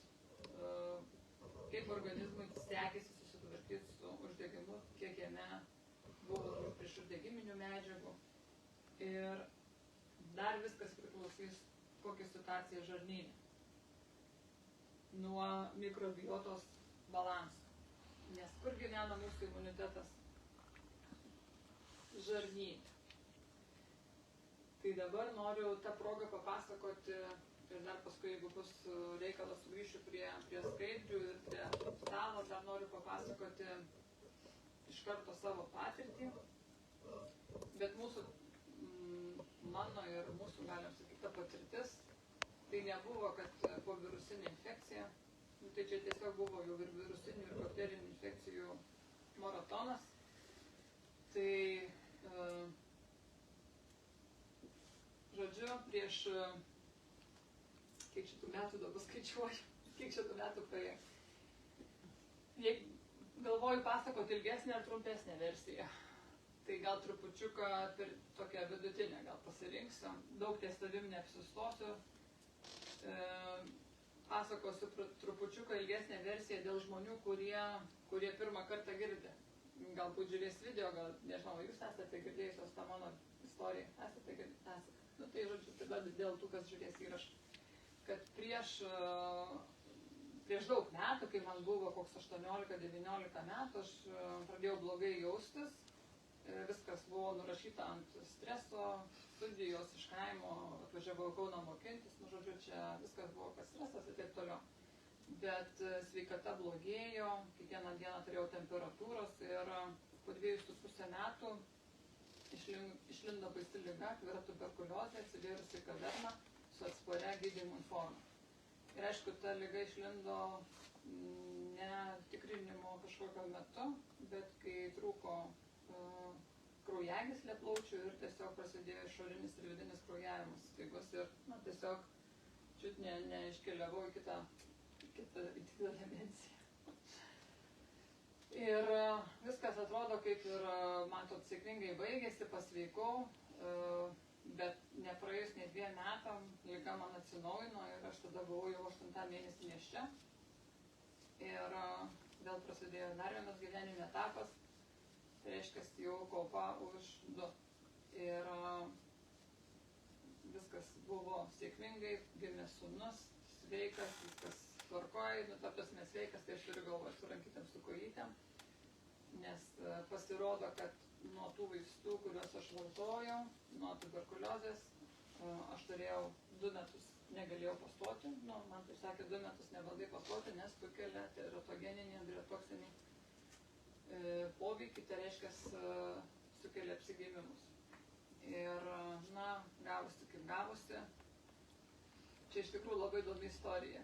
kaip organizmui sekėsi susitvarkyti su uždegimu, kiek jame buvo prieš uždegiminių medžiagų. Ir dar viskas priklausys, kokia situacija žarnyne. Nuo mikrobiotos balanso. Nes kur gyvena mūsų imunitetas? Žarnyne. Tai dabar noriu tą progą papasakoti. Ir dar paskui, jeigu bus reikalas, sugrįšiu prie skaidrių ir prie stalo, dar noriu papasakoti iš karto savo patirtį. Bet mano ir mūsų, galim sakyti, ta patirtis, tai nebuvo, kad po virusinė infekcija, tai čia tiesiog buvo jau ir virusinių ir bakterinių infekcijų maratonas. Tai, žodžiu, prieš kiek šitų metų dabar skaičiuoju, kiek šitų metų praėjo. Jei galvoju pasakoti ilgesnę ar trumpesnę versiją, tai gal trupučiuką per tokią vidutinę gal pasirinksiu, daug ties savim neapsistosiu. Pasakosiu trupučiuką ilgesnę versiją dėl žmonių, kurie pirmą kartą girdi. Galbūt žiūrės video, gal nežinau, jūs esate girdėjusios tą mano istoriją. Esate girdėjusios. Nu tai žodžiu, tada dėl tų, kas žiūrės įrašą. Kad prieš daug metų, kai man buvo koks 18-19 metų, aš pradėjau blogai jaustis. Viskas buvo nurašyta ant streso, studijos iš kaimo, atvažiavau Kauną mokintis, nu žodžiu, čia viskas buvo kas stresas ir taip toliau. Bet sveikata blogėjo, kiekvieną dieną turėjau temperatūros ir po 2,5 metų išlindo baisi liga, tai yra tuberkuliozė, atsivėrusi kaverna su atsparia gydymo forma. Ir aišku, ta liga išlindo ne tikrinimo kažkokio metu, bet kai trūko kraujagyslė plaučių ir tiesiog prasidėjo išorinis ir vidinis kraujavimas staigus ir tiesiog čiut neiškeliavau į kitą dimensiją. Ir viskas atrodo kaip ir, matot, sėkmingai baigėsi, pasveikau, bet nepraėjus nei 2 metam liga man atsinaujino ir aš tada buvau jau 8 mėnesį nėščia. Ir vėl prasidėjo dar vienas gyvenimo etapas. Tai reiškia, jau kaupa už 2. Ir viskas buvo sėkmingai, gimė sūnus, sveikas, viskas tvarkoj, ta prasme sveikas, tai aš turiu galvoje su rankytėm, su kojytėm, nes pasirodo, kad nuo tų vaistų, kuriuos aš vartojau, nuo tuberkuliozės, aš turėjau 2 metus, negalėjau pastoti, man tai sakė 2 metus nevaldai pastoti, nes sukelia teratogeninį, andriotoksinį poveikį, tai reiškia sukelia apsigėmimus. Ir, gavosi kaip gavosi. Čia iš tikrųjų labai įdomi istorija,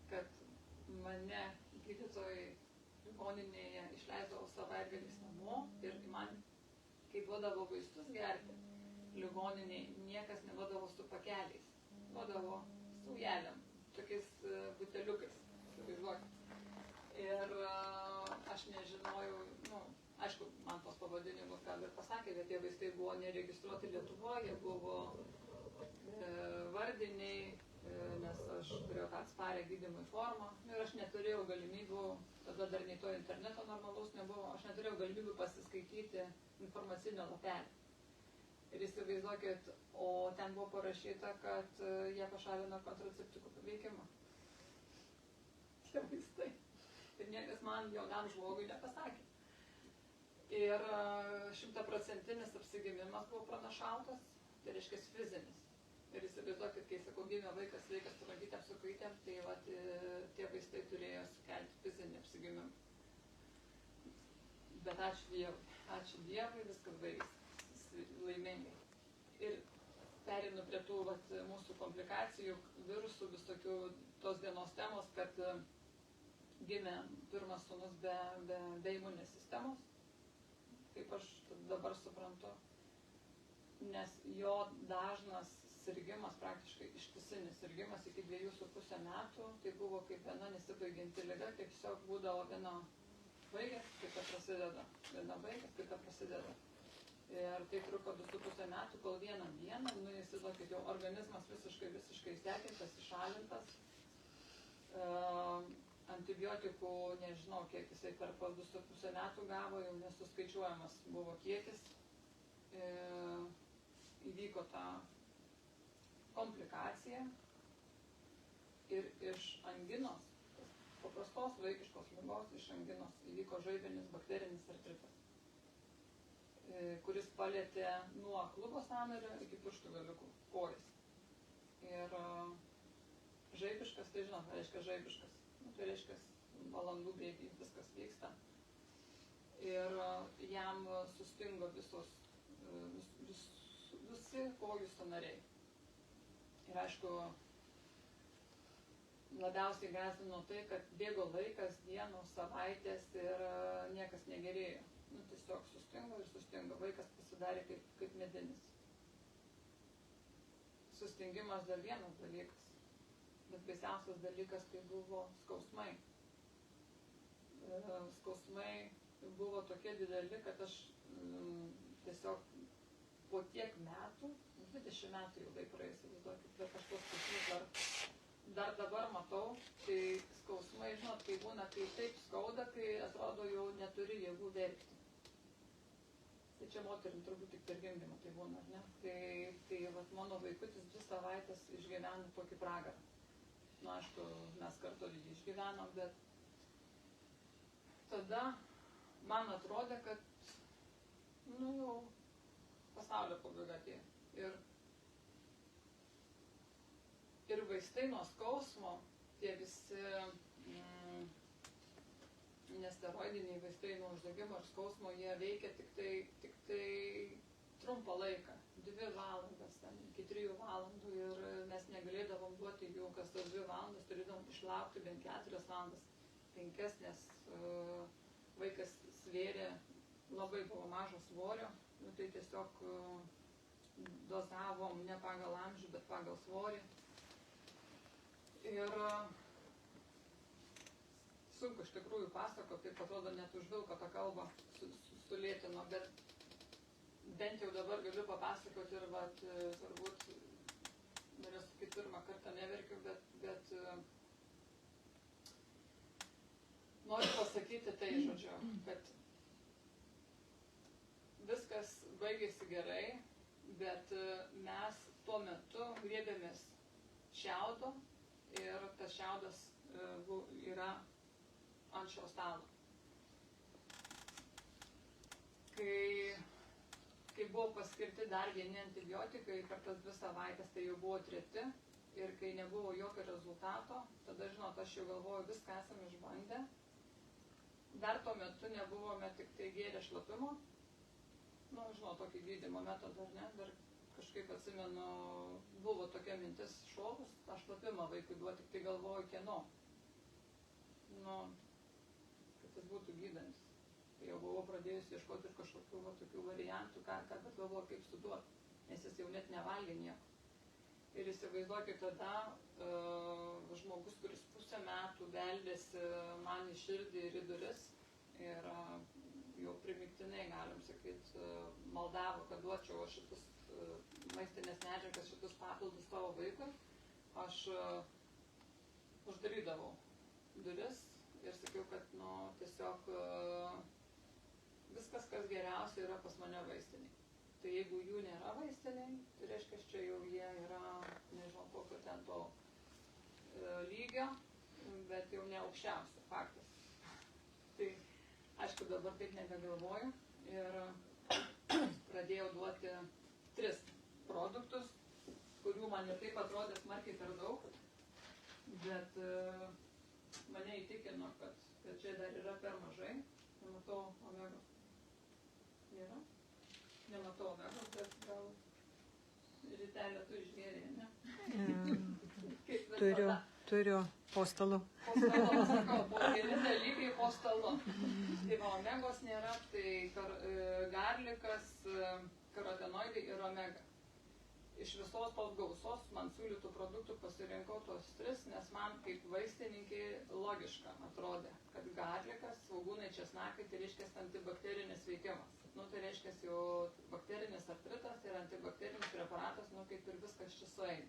kad mane gydytojai ligoninėje išleisdavo savaitgaliais namo ir man, kai duodavo vaistus gerti, ligoninėje niekas neduodavo su pakeliais, duodavo saujelėm, tokiais buteliukais, įsivaizduokit. Ir aš nežinojau, aišku, man tos pavadinimus gal ir pasakė, bet tie vaistai buvo neregistruoti Lietuvoje, jie buvo vardiniai, nes aš turėjau tą atsparę gydymui formą ir aš neturėjau galimybių, tada dar nei to interneto normalaus nebuvo, aš neturėjau galimybių pasiskaityti informacinio lapelį. Ir įsivaizduokit, o ten buvo parašyta, kad jie pašalino kontraceptikų paveikimą. Tie vaistai. Ir niekas man jaunam žmogui nepasakė. Ir 100% apsigimimas buvo pranašautas, tai reiškia fizinis. Ir įsivaizduokit, kai sakau, gimė vaikas sveikas su rankytėm, su kojytėm, tai tie vaistai turėjo sukelti fizinį apsigimimą. Bet ačiū Dievui, viskas baigėsi laimingai. Ir perinu prie tų mūsų komplikacijų, virusų, visokių tos dienos temos, kad gimė pirmas sūnus be imuninės sistemos, kaip aš dabar suprantu, nes jo dažnas sirgimas, praktiškai ištisinis sirgimas iki 2,5 metų, tai buvo kaip viena nesibaigianti liga, tiesiog būdavo viena baigės, kita prasideda, viena baigės, kita prasideda. Ir tai truko 2,5 metų, kol vieną dieną, įsivaizduokit, jau organizmas visiškai sekintas, išalintas, antibiotikų, nežinau, kiek jisai per 2,5 metų gavo, jau nesuskaičiuojamas buvo kiekis. Įvyko ta komplikacija ir iš anginos, paprastos vaikiškos ligos, iš anginos įvyko žaibinis bakterinis artritas, kuris palėtė nuo klubo sąnario iki pirštų galiukų kojas. Ir žaibiškas, tai žinot, reiškia žaibiškas. Tai reiškia, valandų bėgiai viskas vyksta. Ir jam sustingo visi kojų sąnariai. Ir aišku, labiausiai gąsdino tai, kad bėgo laikas, dienos, savaitės ir niekas negerėjo. Tiesiog sustingo, vaikas pasidarė kaip medinis. Sustingimas dar vienas dalykas. Bet baisiausias dalykas tai buvo skausmai. Skausmai buvo tokie dideli, kad aš tiesiog po tiek metų, 20 metų ilgai praėjus, įsivaizduokit, bet aš tos skausmus dar dabar matau, tai skausmai, žinot, kai būna, kai taip skauda, kai atrodo jau neturi jėgų verkti. Tai čia moterim turbūt tik per gimdymą tai būna, ar ne? Tai vat, mano vaikutis 2 savaitės išgyveno tokį pragarą. Nu, aišku, mes kartu jį išgyvenom, bet tada man atrodė, kad nu jau pasaulio pabaiga atėjo. Ir vaistai nuo skausmo, tie visi nesteroidiniai vaistai nuo uždegimo ir skausmo, jie veikia tik tai trumpą laiką, 2 valandas, iki 3 valandų ir mes negalėdavom duoti jų, kas tas 2 valandas, turėdavom išlaukti bent 4 valandas, 5, nes vaikas svėrė, labai buvo mažo svorio, nu, tai tiesiog dozavom ne pagal amžių, bet pagal svorį. Ir sunku iš tikrųjų pasakoti, taip atrodo net užvilko tą kalbą, sulėtino, bet bent jau dabar galiu papasakoti ir vat, turbūt, norėjau sakyti, 1 kartą neverkiu, bet noriu pasakyti tai, žodžiu, kad viskas baigėsi gerai, bet mes tuo metu griebėmės šiaudo ir tas šiaudas yra ant šio stalo. Kai buvo paskirti dar vieni antibiotikai, per tas 2 savaitės tai jau buvo 3 ir kai nebuvo jokio rezultato, tada, žinot, aš jau galvoju, viską esame išbandę. Dar tuo metu nebuvome tik tai gėrę šlapimo, nu, žinot, tokį gydymo metodą, ar ne, dar kažkaip atsimenu, buvo tokia mintis šovus, aš šlapimą vaikui duoti, tik tai galvoju, kieno. Nu, kad jis būtų gydantis. Tai jau buvau pradėjusi ieškoti ir kažkokių tokių variantų, bet galvoju, kaip suduoti, nes jis jau net nevalgė nieko. Ir įsivaizduokit tada žmogus, kuris pusę metų beldėsi man į širdį ir į duris ir jau primiktinai, galim sakyti, maldavo, kad duočiau šitus maistinės medžiagas, šitus papildus savo vaikui, aš uždarydavau duris ir sakiau, kad nu, tiesiog viskas, kas geriausia, yra pas mane vaistiniai. Tai jeigu jų nėra vaistiniai, tai reiškia, čia jau jie yra, nežinau, kokio ten to lygio, bet jau ne aukščiausio, faktas. Tai aišku, dabar taip nebegalvoju ir pradėjau duoti 3 produktus, kurių man ir taip atrodė smarkiai per daug, bet mane įtikino, kad čia dar yra per mažai. Nematau omegos. Nėra? Nematau omegos, bet gal rytelę tu išgėrė, ne? Turiu po stalu. Po stalu, sakau, po keli dalykai po stalu. Tai va, omegos nėra, tai garlikas, karotenoidai ir omega. Iš visos tos gausos man siūlytų produktų pasirinkau tos 3, nes man kaip vaistininkai logiška atrodė, kad garlikas, svogūnai, česnakai, tai reiškia antibakterinis veikimas. Nu, tai reiškia jau bakterinis artritas ir antibakterinis preparatas, nu, kaip ir viskas čia sueina.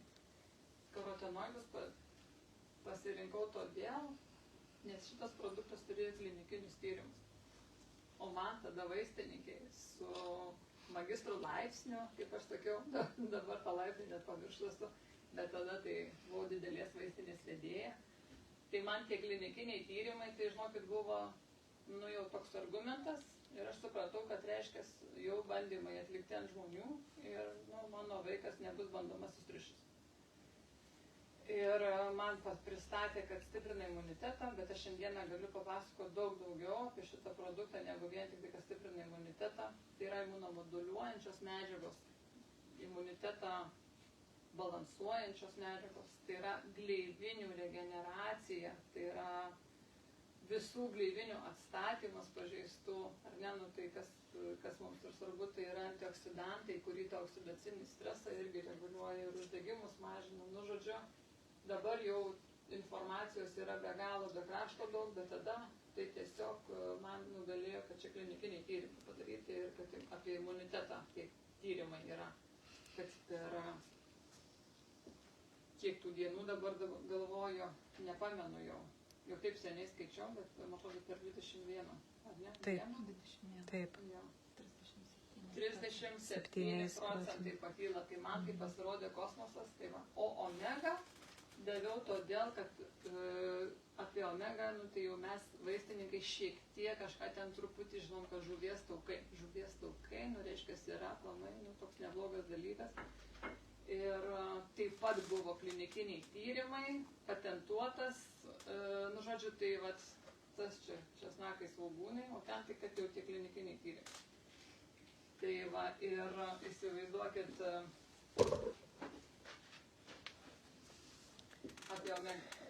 Karotenoidus pasirinkau todėl, nes šitas produktas turėjo klinikinius tyrimus. O man tada vaistininkai su magistrų laipsniu, kaip aš sakiau, dabar tą laipsnį net pamirštu, bet tada tai buvau didelės vaistinės vedėja. Tai man tie klinikiniai tyrimai, tai žinokit, buvo nu, jau toks argumentas ir aš supratau, kad reiškia jau bandymai atlikti ant žmonių ir nu, mano vaikas nebus bandomasis triušis. Ir man pristatė, kad stiprina imunitetą, bet aš šiandieną galiu papasakoti daug daugiau apie šitą produktą, negu vien tik tai, kad stiprina imunitetą. Tai yra imunomoduliuojančios medžiagos, imunitetą balansuojančios medžiagos, tai yra gleivinių regeneracija, tai yra visų gleivinių atstatymas pažeistų, ar ne, nu, tai kas mums ir svarbu, tai yra antioksidantai, kurį tą oksidacinį stresą irgi reguliuoja ir uždegimus mažina, nu žodžiu. dabar jau informacijos yra be galo, be krašto daug, bet tada tai tiesiog man nugalėjo, kad čia klinikiniai tyrimai padaryti ir kad apie imunitetą kiek tyrimai yra, kad per kiek tų dienų dabar galvoju, nepamenu jau taip seniai skaičiau, bet man atrodo per 21, ar ne? Taip. 21. Taip. Jo. 37. 37% pakyla, tai man kai pasirodė kosmosas, tai va. O omega daviau todėl, kad apie omega, nu, tai jau mes vaistininkai šiek tiek kažką ten truputį žinom, kad žuvies taukai. Žuvies taukai, nu, reiškia, yra planai, nu, toks neblogas dalykas. Ir taip pat buvo klinikiniai tyrimai, patentuotas, nu, žodžiu, tai vat, tas čia česnakai svogūnai, o ten tik, kad jau tie klinikiniai tyrimai. Tai va, ir įsivaizduokit apie omega.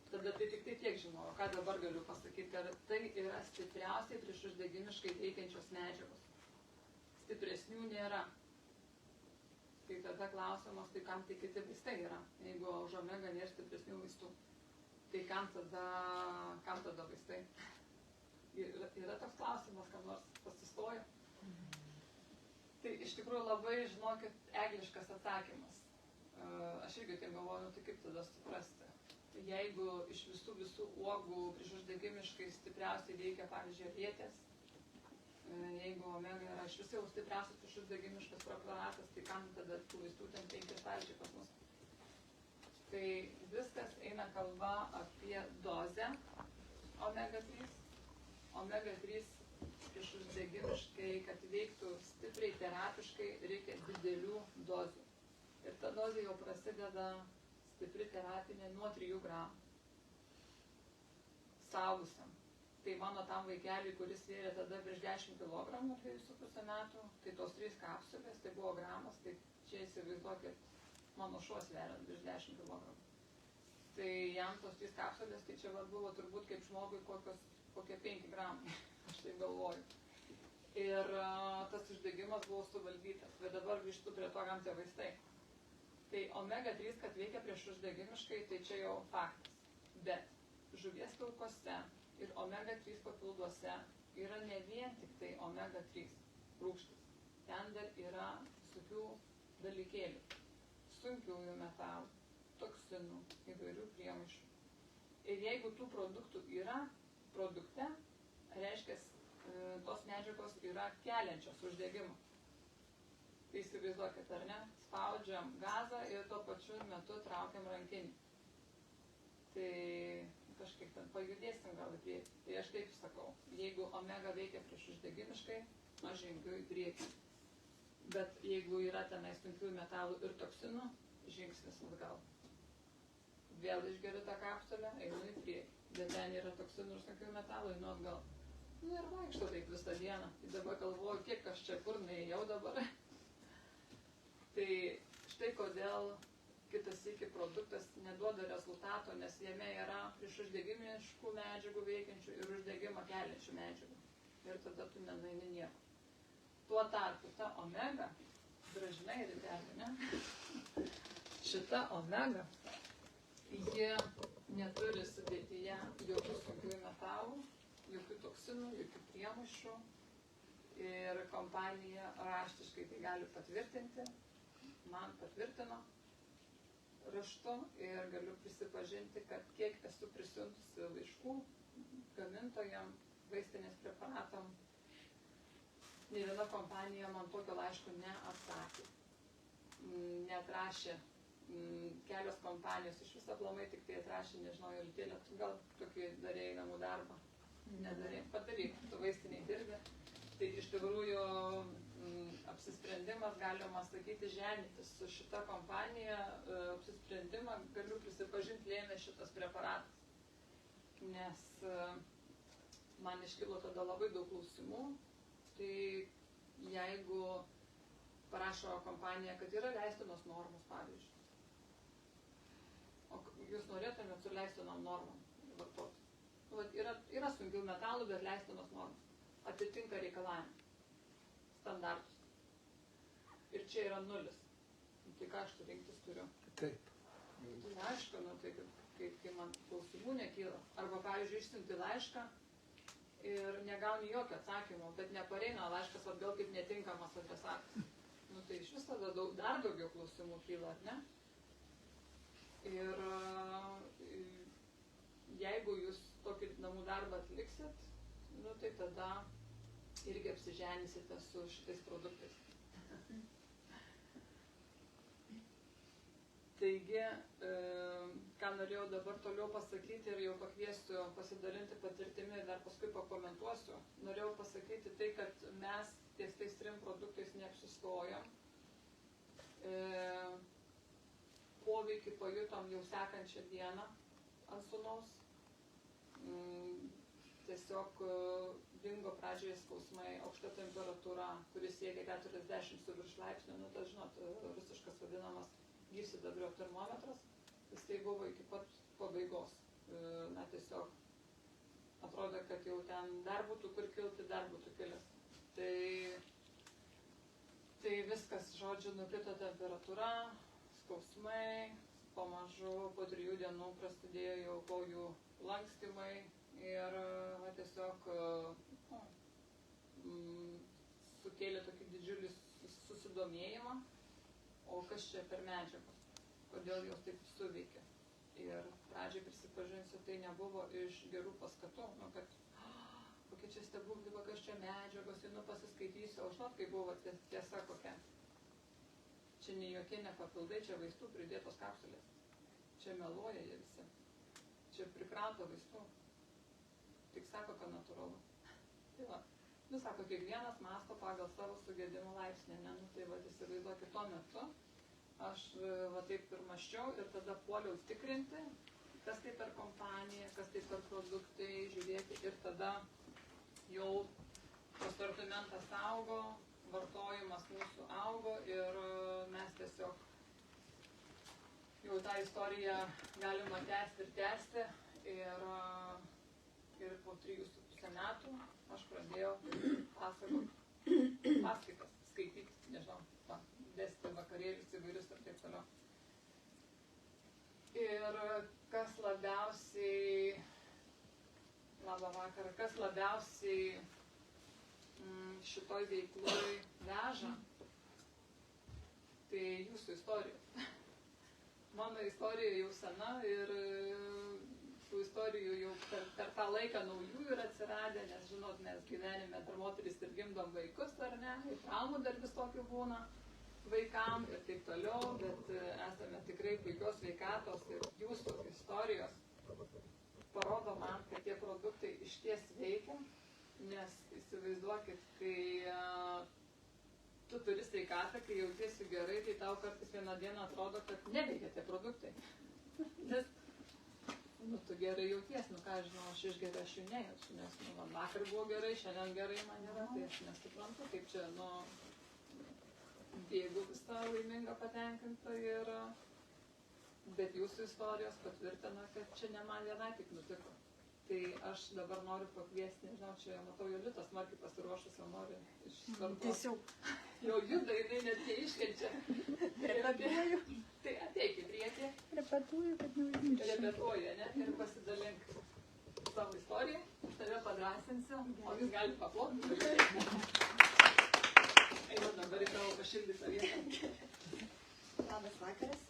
Tada tai tik tai tiek žinojau, ką dabar galiu pasakyti, ar tai yra stipriausiai priešuždegimiškai veikiančios medžiagos. Stipresnių nėra. Tai tada klausimas, tai kam tai kiti vaistai yra, jeigu už omega nėra stipresnių vaistų. Tai kam tada vaistai? Yra toks klausimas, kam nors pasistoja. Tai iš tikrųjų labai, žinokit, egliškas atsakymas. Aš irgi tai galvoju, nu tai kaip tada suprasti. Jeigu iš visų uogų priešuždegimiškai stipriausiai veikia, pavyzdžiui, avietės, jeigu omega yra iš visų stipriausias priešuždegimiškas preparatas, tai kam tada tų vaistų ten 5 stalčiai pas mus? Tai viskas eina kalba apie dozę omega 3. Omega 3 priešuždegimiškai, kad veiktų stipriai terapiškai, reikia didelių dozių. Ir ta dozė jau prasideda stipri terapinė nuo 3 gramų. Saugusiam. Tai mano tam vaikeliui, kuris svėrė tada virš 10 kg 2,5 metų, tai tos 3 kapsulės, tai buvo gramas, tai čia įsivaizduokit, mano šuo svėrė virš 10 kg. Tai jam tos 3 kapsulės, tai čia buvo turbūt kaip žmogui kokie 5 gramai, aš taip galvoju. Ir tas uždegimas buvo suvaldytas, bet dabar grįžtu prie to, kam tie vaistai. Tai omega 3, kad veikia priešuždegimiškai, tai čia jau faktas. Bet žuvies taukose ir omega 3 papilduose yra ne vien tik tai omega 3 rūgštis. Ten dar yra visokių dalykėlių, sunkiųjų metalų, toksinų, įvairių priemaišų. Ir jeigu tų produktų yra produkte, reiškia, tos medžiagos yra keliančios uždegimą. Tai įsivaizduokit, ar ne? Spaudžiam gazą ir tuo pačiu metu traukiam rankinį. Tai kažkaip ten pajudėsim gal į priekį. Tai aš taip sakau, jeigu omega veikia priešuždegimiškai, aš žengiu į priekį. Bet jeigu yra tenai sunkiųjų metalų ir toksinų, žingsnis atgal. Vėl išgeriu tą kapsulę, einu į priekį. Bet ten yra toksinų ir sunkiųjų metalų, einu atgal. Nu ir vaikštau taip visą dieną. Tai dabar galvoju, kiek aš čia kur neėjau dabar. Tai štai kodėl kitas iki produktas neduoda rezultato, nes jame yra priešuždegimiškų medžiagų veikiančių ir uždegimą keliančių medžiagų. Ir tada tu nenueini nieko. Tuo tarpu ta omega, gražinai rytelė, ne? Šita omega, ji neturi sudėtyje jokių sunkiųjų metalų, jokių toksinų, jokių priemaišų. Ir kompanija raštiškai tai gali patvirtinti. Man patvirtino raštu ir galiu prisipažinti, kad kiek esu prisiuntusi laiškų gamintojam, vaistinės preparatam, nė viena kompanija man tokio laiško neatsakė. Neatrašė kelios kompanijos, iš viso aplamai tik tai atrašė, nežinau, ir tėlė, tu gal tokį darėjai namų darbą. Nedarėjai, padaryk, tu vaistiniai dirbi. Tai iš tikrųjų apsisprendimas, galima sakyti, ženytis su šita kompanija, apsisprendimą, galiu prisipažinti, lėmė šitas preparatas. Nes man iškilo tada labai daug klausimų, tai jeigu parašo kompanija, kad yra leistinos normos, pavyzdžiui, o jūs norėtumėt su leistinom normom vartoti. Yra sunkių metalų, bet leistinos normos. Atitinka reikalavimą, standartus. Ir čia yra 0. Tai ką aš rinktis turiu? Taip. Tai aišku, nu, tai kai man klausimų nekyla. Arba, pavyzdžiui, išsiunti laišką ir negauni jokio atsakymo, bet nepareina laiškas atgal kaip netinkamas adresatas. Nu, tai iš vis tada dar daugiau klausimų kyla, ar ne? Ir jeigu jūs tokį namų darbą atliksit, nu, tai tada irgi apsiženysite su šitais produktais. Taigi, ką norėjau dabar toliau pasakyti ir jau pakviesiu pasidalinti patirtimi ir dar paskui pakomentuosiu, norėjau pasakyti tai, kad mes ties tais 3 produktais neapsistojom. Poveikį pajutom jau sekančią dieną ant sūnaus. Tiesiog dingo pradžioje skausmai, aukšta temperatūra, kuris siekia 40 su virš laipsnių, nu tas žinot, rusiškas vadinamas gyvsidabrio termometras, jisai buvo iki pat pabaigos. Na tiesiog atrodo, kad jau ten dar būtų kur kilti, dar būtų kilęs. Tai viskas, žodžiu, nukrito temperatūra, skausmai, pamažu po 3 dienų prasidėjo jau kojų lankstymai ir tiesiog sukėlė tokį didžiulį susidomėjimą, o kas čia per medžiagos, kodėl jos taip suveikia. Ir pradžiai prisipažinsiu, tai nebuvo iš gerų paskatų, nu, kad kokie čia stebuklai, kokios čia medžiagos, nu pasiskaitysiu, o žinot, kai buvo tiesa kokia. Čia nei jokie nepapildai, čia vaistų pridėtos kapsulės. Čia meluoja jie visi. Čia prikrauta vaistų. Tik sako, kad natūralu. Tai va. Nu, sako, kiekvienas masto pagal savo sugedimo laipsnį, ne? Nu, tai va, įsivaizduokit tuo metu. Aš va taip ir mąsčiau ir tada puoliau tikrinti, kas tai per kompanija, kas tai per produktai, žiūrėti ir tada jau asortimentas augo, vartojimas mūsų augo ir mes tiesiog jau tą istoriją galima tęsti ir tęsti ir po 3,5 metų aš pradėjau paskaitas, skaityti, nežinau, vesti vakarėlius įvairius ir taip toliau. Ir kas labiausiai, labą vakarą, kas labiausiai šitoj veikloj veža, tai jūsų istorija. Mano istorija jau sena ir tų istorijų jau per tą laiką naujų yra atsiradę, nes žinot, mes gyvenime dar moteris ir gimdom vaikus, ar ne, ir traumų dar visokių būna vaikam ir taip toliau, bet esame tikrai puikios sveikatos ir jūsų istorijos parodo man, kad tie produktai išties veikia, nes įsivaizduokit, kai tu turi sveikatą, kai jautiesi gerai, tai tau kartais vieną dieną atrodo, kad neveikia tie produktai. Nes nu, tu gerai jauties, nu ką žinau, aš išgeriu, aš jų nejaučiu, nes nu, man vakar buvo gerai, šiandien gerai man yra, tai aš nesuprantu, kaip čia, nu, bėgu visą laimingą patenkinta ir, bet jūsų istorijos patvirtina, kad čia ne man vienai tik nutiko. Tai aš dabar noriu pakviesti, nežinau, čia matau, Jolita smarkiai pasiruošus, jau nori iš karto. Tiesiog. Jau juda, jinai net neiškenčia. Repetuoju. Tai ateik į priekį. Repetuoju, kad neužmirščiau. Repetuoju, ne? Ir pasidalink savo istoriją. Tave padrasinsiu, o jūs galite paploti. Einu dabar į tavo pašildytą vietą. Labas vakaras.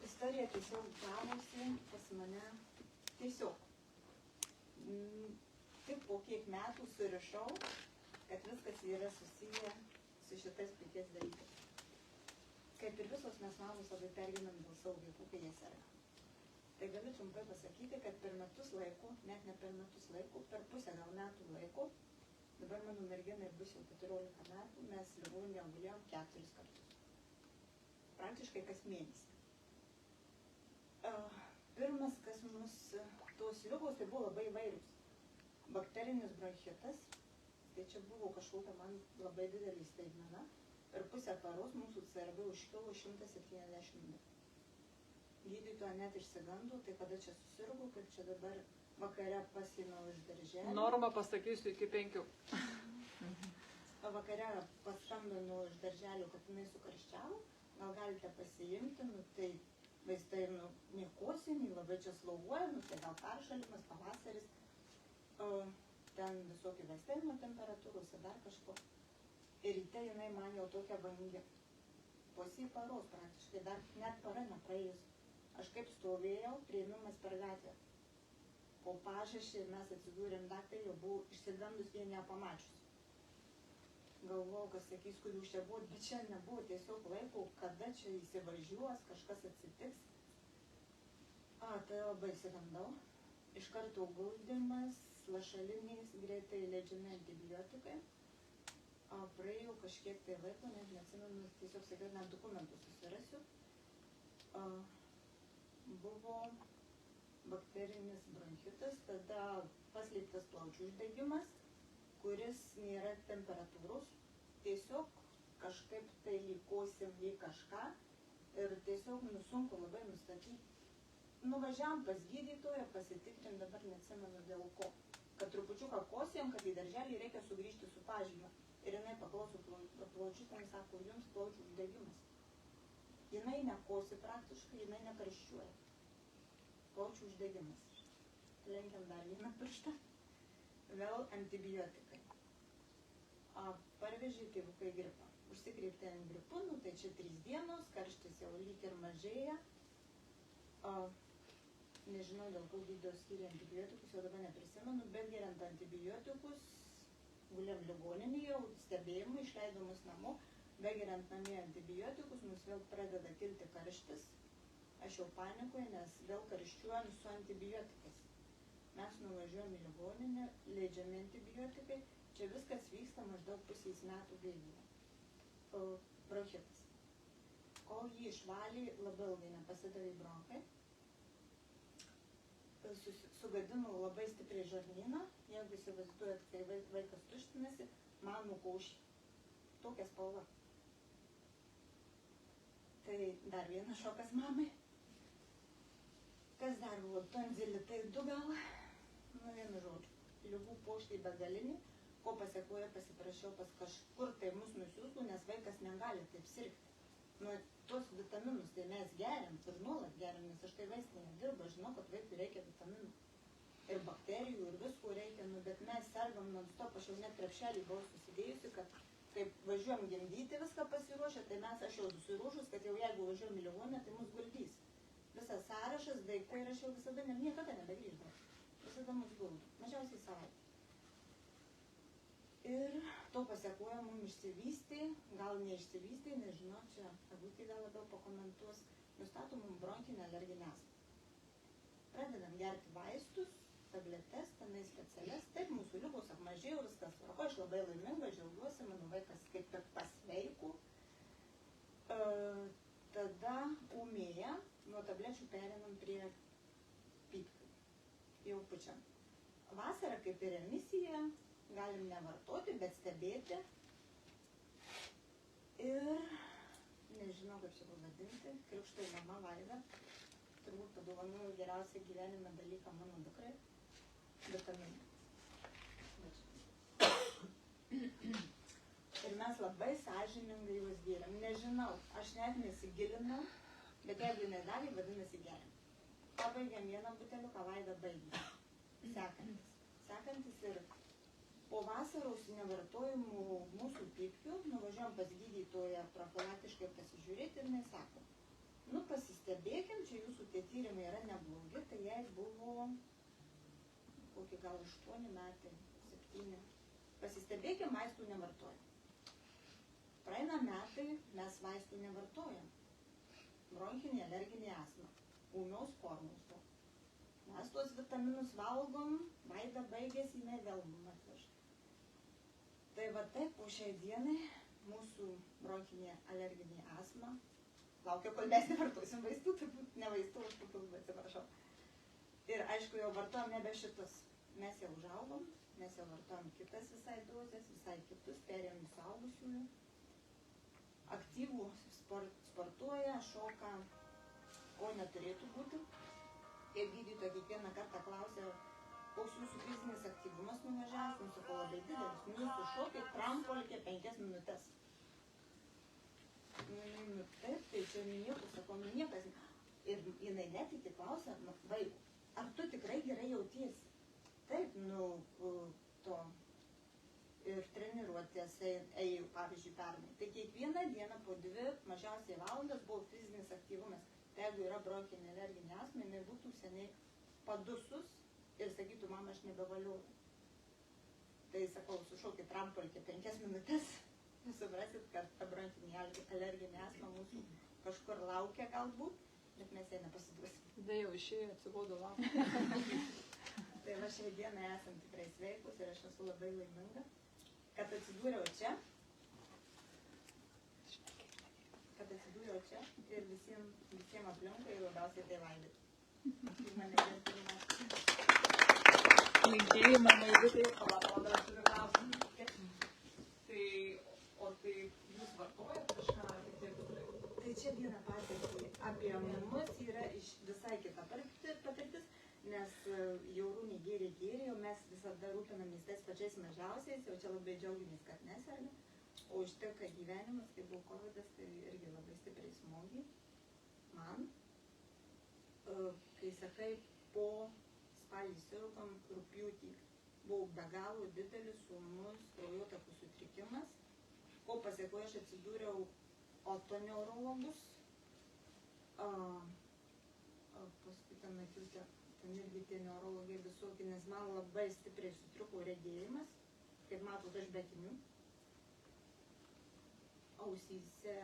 Istorija tiesiog gavosi pas mane tiesiog. Tik po kiek metų surišau, kad viskas yra susiję su šitais puikiais dalykais. Kaip ir visos mes mamos labai perginam dėl savo vaikų, kai jie serga. Tai galiu trumpai pasakyti, kad per metus laiko, net ne per metus laiko, per pusę gal metų laiko, dabar mano merginai bus jau 14 metų, mes ligoninėje gulėjom 4 kartus. Praktiškai kas mėnesį. Pirmas, kas mus, tos ligos, tai buvo labai įvairius. Bakterinis bronchitas, tai čia buvo kažkokia man labai didelį staigmena. Per pusę paros mūsų CRB užkilo 170 metrų. Gydytoja net išsigando, tai kada čia susirgo, kaip čia dabar vakare pasiėmiau iš darželio. Normą pasakysiu iki 5. Vakare paskambinau iš darželio, kad jinai sukarščiavo, gal galite pasiimti, nu tai vaistai, nekosi, nei labai čia slauguoja, tai gal peršalimas, pavasaris, ten visokie vaistai nuo temperatūros ir dar kažko. Ir ryte jinai man jau tokia vangi. Pusė paros praktiškai, dar net para nepraėjus. Aš kaip stovėjau, priėmimas per gatvę. Po pažašį mes atsidūrėm daktarį, jau buvau išsigandus vien nepamačius. Galvojau, kas sakys, kur jūs čia buvot, bet čia nebuvo tiesiog laiko, kada čia įsivažiuos, kažkas atsitiks. Tai labai įsigandau. Iš karto guldymas, lašaliniais greitai leidžiami antibiotikai. Praėjau kažkiek tai laiko, net neatsimenu, tiesiog sakiau, net dokumentus susirasiu. Buvo bakterinis bronchitas, tada paslėptas plaučių uždegimas, kuris nėra temperatūros, tiesiog kažkaip tai lykosim į kažką ir tiesiog sunku labai nustatyti. Nuvažiavam pas gydytoją, pasitikrim, dabar neatsimenu dėl ko. Kad trupučiuką kosėm, kad į darželį reikia sugrįžti su pažyma. Ir jinai paklauso plaučius, ten sako, jums plaučių uždegimas. Jinai nekosi praktiškai, jinai nekarščiuoja. Plaučių uždegimas. Lenkiam dar vieną pirštą. Vėl antibiotikai. Parvežė tėvukai gripą. Užsikreiptė ant gripu, tai čia 3 dienos, karštis jau lyg ir mažėja. Nežinau, dėl ko gydytojas skyrė antibiotikus, jau dabar neprisimenu, bet geriant antibiotikus, gulėm ligoninėje, stebėjimui, išleido mus namo, begeriant namie antibiotikus, mus vėl pradeda kilti karštis. Aš jau panikuoju, nes vėl karščiuojam su antibiotikais. Mes nuvažiuojam į ligoninę, leidžiami antibiotikai, čia viskas vyksta maždaug pusės metų bėgyje. Bronchitas. Kol jį išvalė, labai ilgai nepasidavė bronchai. Sugadinau labai stipriai žarnyną, jeigu įsivaizduojat, kai vaikas tuštinasi, man nukaušė. Tokia spalva. Tai dar vienas šokas mamai. Kas dar buvo? Tonzilitai 2 gal? Vienu žodžiu. Ligų poštai begalinį, ko pasiekoja pasiprašiau pas kažkur tai mus nusiųstų, nes vaikas negali taip sirgti. Tuos vitaminus tai mes geriam ir nuolat geriam, nes aš tai vaistinėje dirbu, aš žinau, kad vaikui reikia vitaminų. Ir bakterijų, ir visko reikia, bet mes sergam non-stop, aš jau net krepšelį buvau susidėjusi, kad kaip važiuojam gimdyti viską pasiruošę, tai aš jau susiruošus, kad jau jeigu važiuojam į ligoninę, tai mus guldys. Visas sąrašas, daiktai ir aš jau visada niekada nebegrįždavau. Visada mus guldo, mažiausiai savaitę. Ir to pasiekoja mums išsivystė, gal neišsivystė, nežinau, čia Agutė gal labiau pakomentuos, nustato mums bronchinę alerginę astmą. Pradedam gerti vaistus, tabletes, tenai specialias, taip mūsų ligos apmažėjo, viskas tvarko, aš labai laiminga, džiaugiuosi, mano vaikas kaip ir pasveiko. Tada ūmėja, nuo tablečių pereinam prie pypkių, jau pučiam. Vasara kaip ir remisija, galim nevartoti, bet stebėti. Ir nežinau, kaip čia pavadinti, krikšto mama Vaida. Turbūt padovanoju geriausią gyvenime dalyką mano dukrai. Vitaminų. Ir mes labai sąžiningai juos gėrėm. Nežinau, aš net nesigilinau, bet jeigu jinai dalį, vadinasi geriam. Pabaigėm vieną buteliuką, Vaida baigė. Sekantis ir po vasaros nevartojimų mūsų pypkių nuvažiuojam pas gydytoją profilaktiškai pasižiūrėti ir jinai sako, pasistebėkim, čia jūsų tie tyrimai yra neblogi, tai jai buvo kokį gal 8 metai, 7. Pasistebėkim, vaistų nevartojam. Praeina metai, mes vaistų nevartojam. Bronchinė alerginė astma, ūmios formos. Mes tuos vitaminus valgom, Vaida baigėsi, jinai vėl mum atveža. Tai va taip, po šiai dienai mūsų bronchinė alerginė astma laukia, kol mes nevartosim vaistų, turbūt ne vaistų, aš papildomai atsiprašau. Ir aišku, jau vartojam nebe šitus. Mes jau užaugom, mes jau vartojam kitas visai dozes, visai kitus, perėjom į suaugusiųjų. Aktyvų sportuoja, šoka, ko neturėtų būti. Ir gydytoja kiekvieną kartą klausia, koks jūsų fizinis aktyvumas nuvažiavęs, mums sako labai didelis, jūsų šokit trampolkė 5 minutes. Taip, tai čia nieko, sako, niekas. Ir jinai netiki klausia vaikų, ar tu tikrai gerai jautiesi? Taip, to ir treniruotės ėjau, pavyzdžiui, pernai. Tai kiekvieną dieną po 2 mažiausiai valandas buvo fizinis aktyvumas. Tai jeigu yra bronchinė alerginė astma, jinai būtų seniai padusus ir sakytų, mama, aš nebevalioju. Tai sakau, sušaukit trampolkę 5 minutės, jūs suprasit, kad ta bronchinė alerginė astma mūsų kažkur laukia galbūt, bet mes jai nepasiduosim. Tada jau išėjo, atsibodo laukia. Tai va šiai dienai esam tikrai sveikus ir aš esu labai laiminga, kad atsidūriau čia. Ir visiems aplinkui labiausiai tai Vaidai. Linkėjimą Vaidai, palauk, aš turiu klausimą. O tai jūs vartojat kažką? Tai čia vieną patirtį apie mus yra visai kita patirtis, nes Jaurūnė gėrė, o mes visada rūpinamės tais pačiais mažiausiais, jau čia labai džiaugiamės, kad neserga. O ištinka gyvenimas, kai buvo kovidas, tai irgi labai stipriai smogė man. Kai sakai, po spalį sirgom rugpjūtį buvo be galo didelis ūmus kraujotakų sutrikimas, ko pasiekoje aš atsidūriau otoneurologus. Paskui ten matyte, ten irgi tie neurologai visokie, nes man labai stipriai sutriko regėjimas, kaip matot, aš be akinių. Ausyse,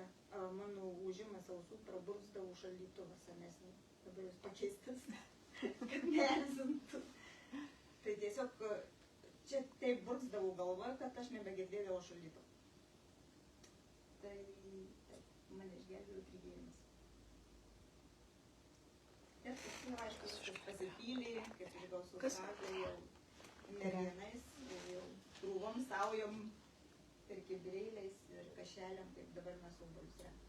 mano ūžimas ausų praburksdavo šaldytuvas senesnį, dabar jūs pakeistas, kad neerzintų. Tai tiesiog čia taip burksdavo galva, kad aš nebegirdėdavau šaldytuvą. Tai mane išgelbėjo trigėjimas. Ir paskui, aišku, viskas pasipylė, kaip išgau su sakė, jau ne vienais, jau krūvom, saujom, ir kibreiliais, ir kašeliam, kaip dabar mes obuolius renkam.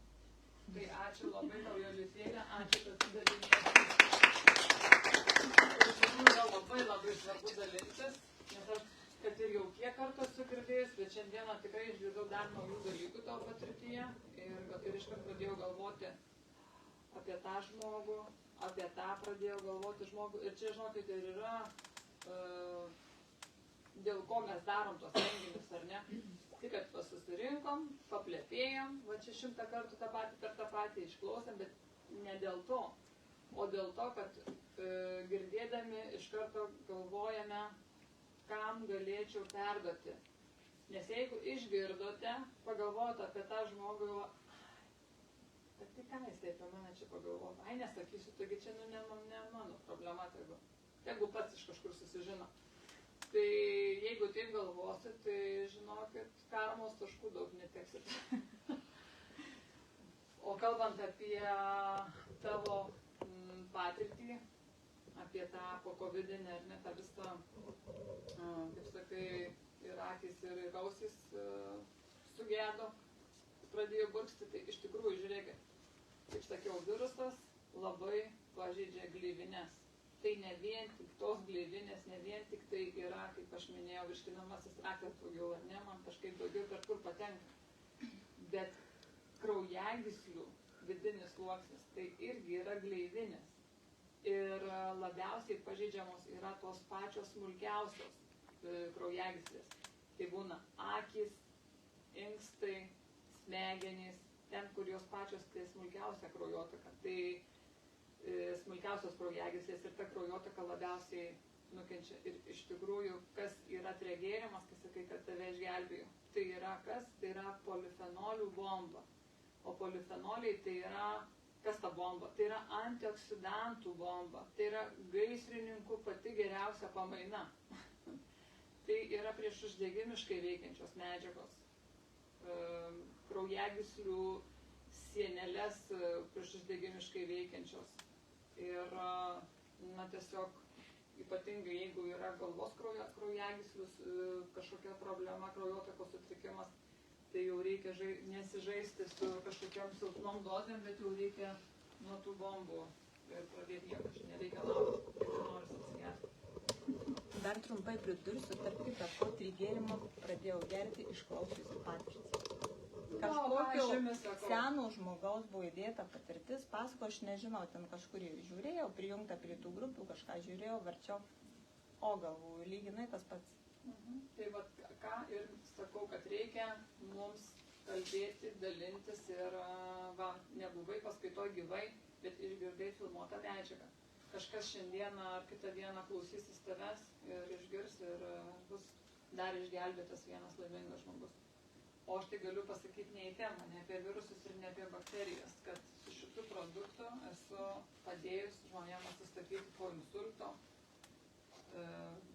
Tai ačiū labai tau, Jolitėlė, ačiū, kad tu dalinės. Tai yra labai svarbu dalintis, nes aš, kad ir jau kiek kartų esu girdėjus, bet šiandieną tikrai išgirdau dar naujų dalykų tavo patirtyje ir iškart pradėjau galvoti apie tą žmogų, apie tą pradėjau galvoti žmogų. Ir čia, žinokit, ir yra, dėl ko mes darom tos renginius, ar ne? Tik, kad susirinkom, paplepėjom, va čia 100 kartų tą patį per tą patį išklausėm, bet ne dėl to, o dėl to, kad girdėdami iš karto galvojame, kam galėčiau perduoti. Nes jeigu išgirdote, pagalvojate apie tą žmogų, bet tai ką jis taip apie mane čia pagalvojo, ai nesakysiu, taigi čia ne mano problema, tegu pats iš kažkur susižino. Tai jeigu taip galvosit, tai žinokit, karmos taškų daug neteksit. O kalbant apie tavo patirtį, apie tą po covidinę, ar ne, tą visą, kaip sakai, ir akys, ir ausys sugedo, pradėjo burksti, tai iš tikrųjų, žiūrėkit, kaip sakiau, virusas labai pažeidžia gleivines. Tai ne vien tik tos gleivinės, ne vien tik tai yra, kaip aš minėjau, virškinamasis traktas daugiau, ar ne, man kažkaip daugiau per kur patenka. Bet kraujagyslių vidinis sluoksnis, tai irgi yra gleivinės. Ir labiausiai pažeidžiamos yra tos pačios smulkiausios kraujagyslės. Tai būna akys, inkstai, smegenys, ten, kur jos pačios tai smulkiausia kraujotaka. Tai smulkiausios kraujagyslės ir ta kraujotaka labiausiai nukenčia. Ir iš tikrųjų, kas yra tregėrimas, kai sakai, kad tave išgelbėjo, tai yra kas? Tai yra polifenolių bomba. O polifenoliai tai yra, kas ta bomba? Tai yra antioksidantų bomba. Tai yra gaisrininkų pati geriausia pamaina. Tai yra priešuždegimiškai veikiančios medžiagos. Kraujagyslių sienelės priešuždegimiškai veikiančios. Ir, na, tiesiog, ypatingai jeigu yra galvos kraujagyslius, kažkokia problema, kraujotakos sutrikimas, tai jau reikia nesižaisti su kažkokiam silpnom dozėm, bet jau reikia nuo tų bombų pradėti jėgti, nereikia laukti, tai noris atsigerti. Dar trumpai pridursiu, tarp kitą, po trigėrimo pradėjau gerti išklausiusi patirtį. kažkokio pažymis, sakau. seno žmogaus buvo įdėta patirtis, pasako, aš nežinau, ten kažkur žiūrėjau, prijungta prie tų grupių, kažką žiūrėjau, verčiau, o galvoju, lyginai tas pats. Tai va, ką ir sakau, kad reikia mums kalbėti, dalintis ir va, nebuvai paskaitoj gyvai, bet išgirdai filmuotą medžiagą. Kažkas šiandieną ar kitą dieną klausysis tavęs ir išgirs ir bus dar išgelbėtas vienas laimingas žmogus. O aš tai galiu pasakyti ne į temą, ne apie virusus ir ne apie bakterijas, kad su šitu produktu esu padėjus žmonėms atsistatyti po insulto.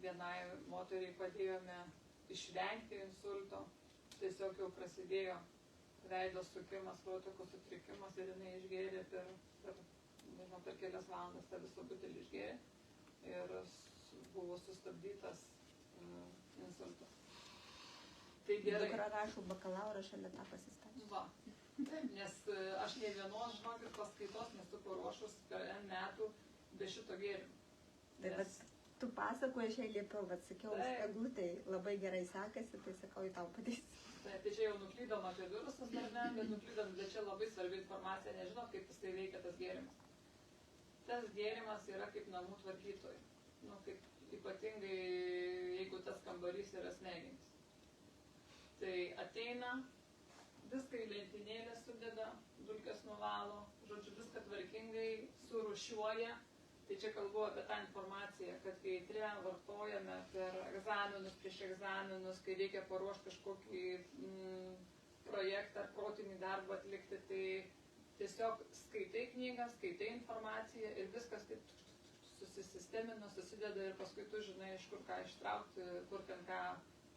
Vienai moteriai padėjome išvengti insulto, tiesiog jau prasidėjo veido sukimas, kraujotakos sutrikimas ir jinai išgėrė per kelias valandas tą visą butelį išgėrė ir buvo sustabdytas insultas. Tai gerai. Dukra rašo bakalaurą šalia tą pasistatė. Va. Nes aš ne vienos, žinokit, paskaitos nesu paruošus per N metų be šito gėrimo. Tai bet tu pasakoji, aš jai liepiau, bet sakiau, Eglutei labai gerai sekasi, tai sakau, į tau padėsiu. Tai čia jau nuklydom apie virusus dar ne, bet nuklydom, bet čia labai svarbi informacija, nežinot, kaip jisai veikia tas gėrimas. Tas gėrimas yra kaip namų tvarkytojai. Nu, kaip ypatingai, jeigu tas kambarys yra smegenys. Tai ateina, viską į lentynėlę sudeda, dulkes nuvalo, žodžiu, viską tvarkingai surūšiuoja. Tai čia kalbu apie tą informaciją, kad kai vartojame per egzaminus, prieš egzaminus, kai reikia paruošti kažkokį projektą ar protinį darbą atlikti, tai tiesiog skaitai knygą, skaitai informaciją ir viskas taip susistemina, susideda ir paskui tu žinai, iš kur ką ištraukti, kur ten ką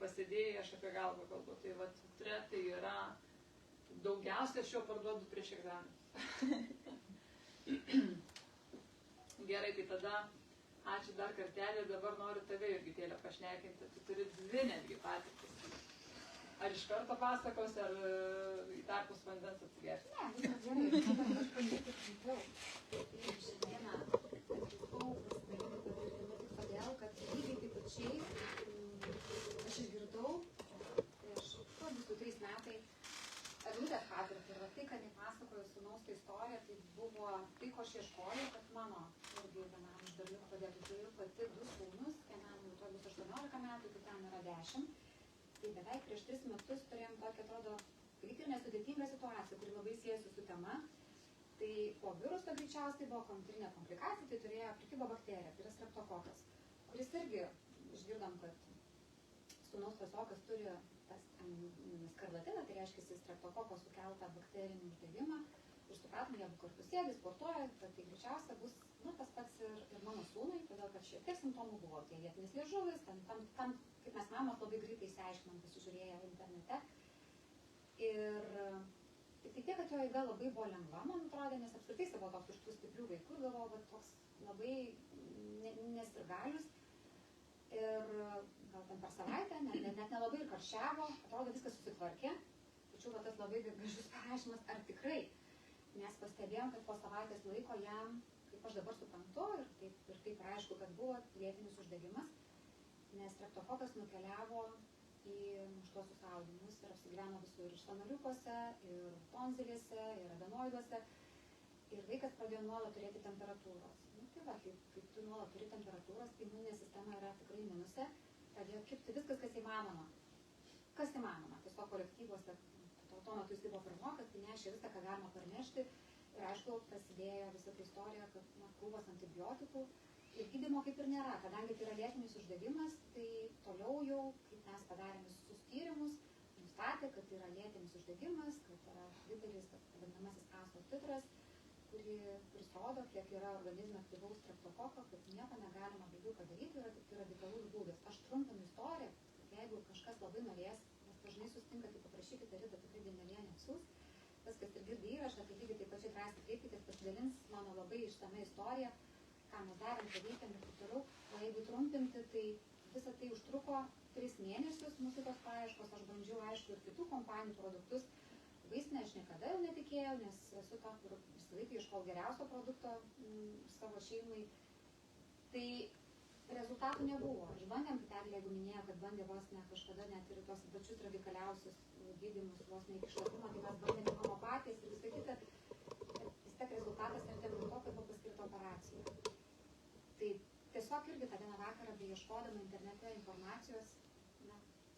pasidėjai, aš apie galvą kalbu. Tai vat, tai yra daugiausia aš jo parduodu prieš egzaminus. Gerai, tai tada ačiū dar kartelį, dabar noriu tave Jurgitėlę pašnekinti, tu turi 2 netgi patirtis. Ar iš karto pasakos, ar į tarpus vandens atsigersi? Ne, viskas gerai, aš paliekit trumpiau. Ir šiandieną atvykau pasidaryti patirtimi tik todėl, kad lygiai taip pačiai aš išgirdau prieš 2-3 metai Eglutės patirtį ir tai, kad nepasakoju sūnaus tą istoriją, tai buvo tai, ko aš ieškojau, kad mano irgi vienam iš berniukų padėtų. Turiu pati 2 sūnus, vienam jau to bus 18 metų, kitam yra 10. Tai beveik prieš 3 metus turėjom tokią, atrodo, lyg ir nesudėtingą situaciją, kuri labai siejasi su tema. Tai po viruso greičiausiai buvo kontrinė komplikacija, tai turėjo prikibobakterija, tai yra streptokokas, kuris irgi išgirdom, kad sūnaus klasiokas turi tas skarlatiną, tai reiškia streptokoko sukeltą bakterinį uždegimą. Ir supratom, jie abu kartu sėdi, sportuoja, tai greičiausia bus tas pats ir mano sūnui, todėl kad šiek tiek simptomų buvo. Tai vietinis liežuvis, tam, kaip mes mamos labai greitai išsiaiškinom, pasižiūrėję internete. Ir tik tiek, kad jo eiga labai buvo lengva, man atrodė, nes apskritai savo toks iš tų stiprių vaikų galvojau, bet toks labai nesirgalius. Ir gal ten per savaitę, net nelabai ir karščiavo, atrodo viskas susitvarkė. Tačiau tas labai gražus parašymas, ar tikrai, nes pastebėjom, kad po savaitės laiko jam, kaip aš dabar suprantu, ir taip aišku, kad buvo lėtinis uždegimas, nes streptokokas nukeliavo į muštuosius audinius ir apsigyveno visur ir sąnariukuose, ir tonzilėse, ir adenoiduose. Ir vaikas pradėjo nuolat turėti temperatūros. Tai va, kaip tu nuolat turi temperatūros, tai imuninė sistema yra tikrai minuse, pradėjo kibti viskas, kas įmanoma. Kas įmanoma, tiesiog kolektyvuose, tuo metu jis buvo pirmokas, tai nešė viską, ką galima parnešti. Ir aišku, prasidėjo visa ta istorija, kad krūvos antibiotikų ir gydymo kaip ir nėra. Kadangi tai yra lėtinis uždegimas, tai toliau jau, kaip mes padarėm visus tyrimus, nustatė, kad tai yra lėtinis uždegimas, kad yra didelis vadinamasis ASO titras, kuris rodo, kiek yra organizme aktyvaus streptokoko, kad nieko negalima daugiau padaryti, yra tik radikalus būdas. Aš trumpinu istoriją, jeigu kažkas labai norės, nes dažnai susitinka, tai paprašykite Rida, tikrai dienelėnė apsiūs. Tas, kas ir girdi įrašą, tai lygiai taip pačiai drąsiai kreipkitės, pasidalins mano labai išsame istorija, ką mes darėm, ką veikiam ir taip toliau. O jeigu trumpinti, tai visą tai užtruko 3 mėnesius mūsų tos paieškos, aš bandžiau, aišku, ir kitų kompanijų produktus. Vaistinę aš niekada jau netikėjau, nes esu ta, kur visą laiką ieškau geriausio produkto savo šeimai. Tai rezultatų nebuvo. Išbandėm, kad Eglė, jeigu minėjo, kad bandė vos ne kažkada net ir tuos pačius radikaliausius gydymus, vos ne iki šlapimo, tai mes bandėm homopatijas ir visą kitą. Vis tiek rezultatas artėm nuo to, kad buvo paskirta operacija. Tai tiesiog irgi tą vieną vakarą, beieškodama internete informacijos,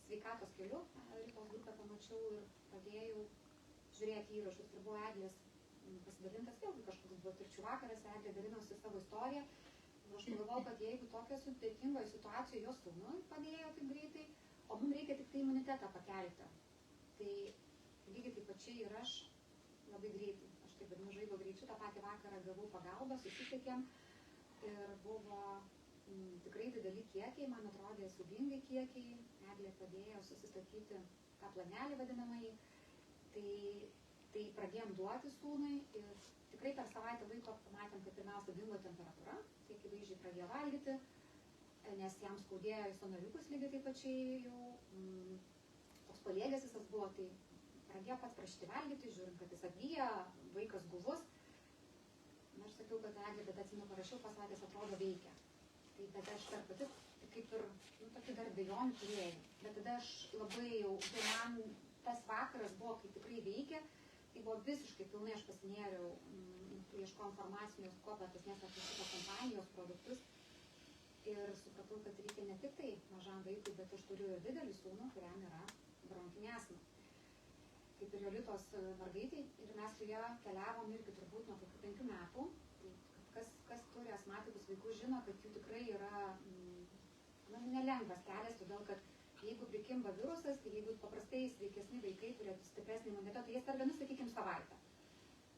sveikatos keliu, Ritos grupę pamačiau ir pradėjau žiūrėti įrašus. Ir buvo Eglės pasidalintas, vėlgi kažkoks buvo tirčių vakaras, Eglė dalinosi savo istoriją. Ir aš pagalvojau, kad jeigu tokia sudėtingoje situacijoje jos sūnui padėjo taip greitai, o mums reikia tik tai imunitetą pakelti. Tai lygiai taip pačiai ir aš labai greitai, aš taip vadinu žaibo greičiu, tą patį vakarą gavau pagalbą, susisiekėm ir buvo tikrai dideli kiekiai, man atrodė siubingai kiekiai, Eglė padėjo susistatyti tą planelį vadinamąjį, tai pradėjom duoti sūnui ir tikrai per savaitę laiko pamatėm, kad pirmiausia dingo temperatūra, tai akivaizdžiai pradėjo valgyti, nes jam skaudėjo į sąnariukus lygiai taip pačiai jau, toks paliegęs jis buvo, tai pradėjo pats prašyti valgyti, žiūrint, kad jis atgyja, vaikas guvus. Aš sakiau, kad Eglė, bet atsimenu, parašiau, pasakęs, atrodo veikia. Tai bet aš dar pati kaip ir, tokį dar dvejonių turėjau. Bet tada aš labai jau, tai man tas vakaras buvo, kai tikrai veikia, tai buvo visiškai pilnai, aš pasinėriau, ieškojau informacijos, kuo platesnės apie šitą kompanijos produktus. Ir supratau, kad reikia ne tik tai mažam vaikui, bet aš turiu ir didelį sūnų, kuriam yra bronkinė astma. Kaip ir Jolitos mergaitė, ir mes su ją keliavom irgi turbūt nuo kokių 5 metų. Tai kas turi astmatikus vaikus žino, kad jų tikrai yra nelengvas kelias, todėl kad jeigu prikimba virusas, tai jeigu paprastai sveikesni vaikai turi stipresnį imunitetą, tai jie serga, sakykime, savaitę.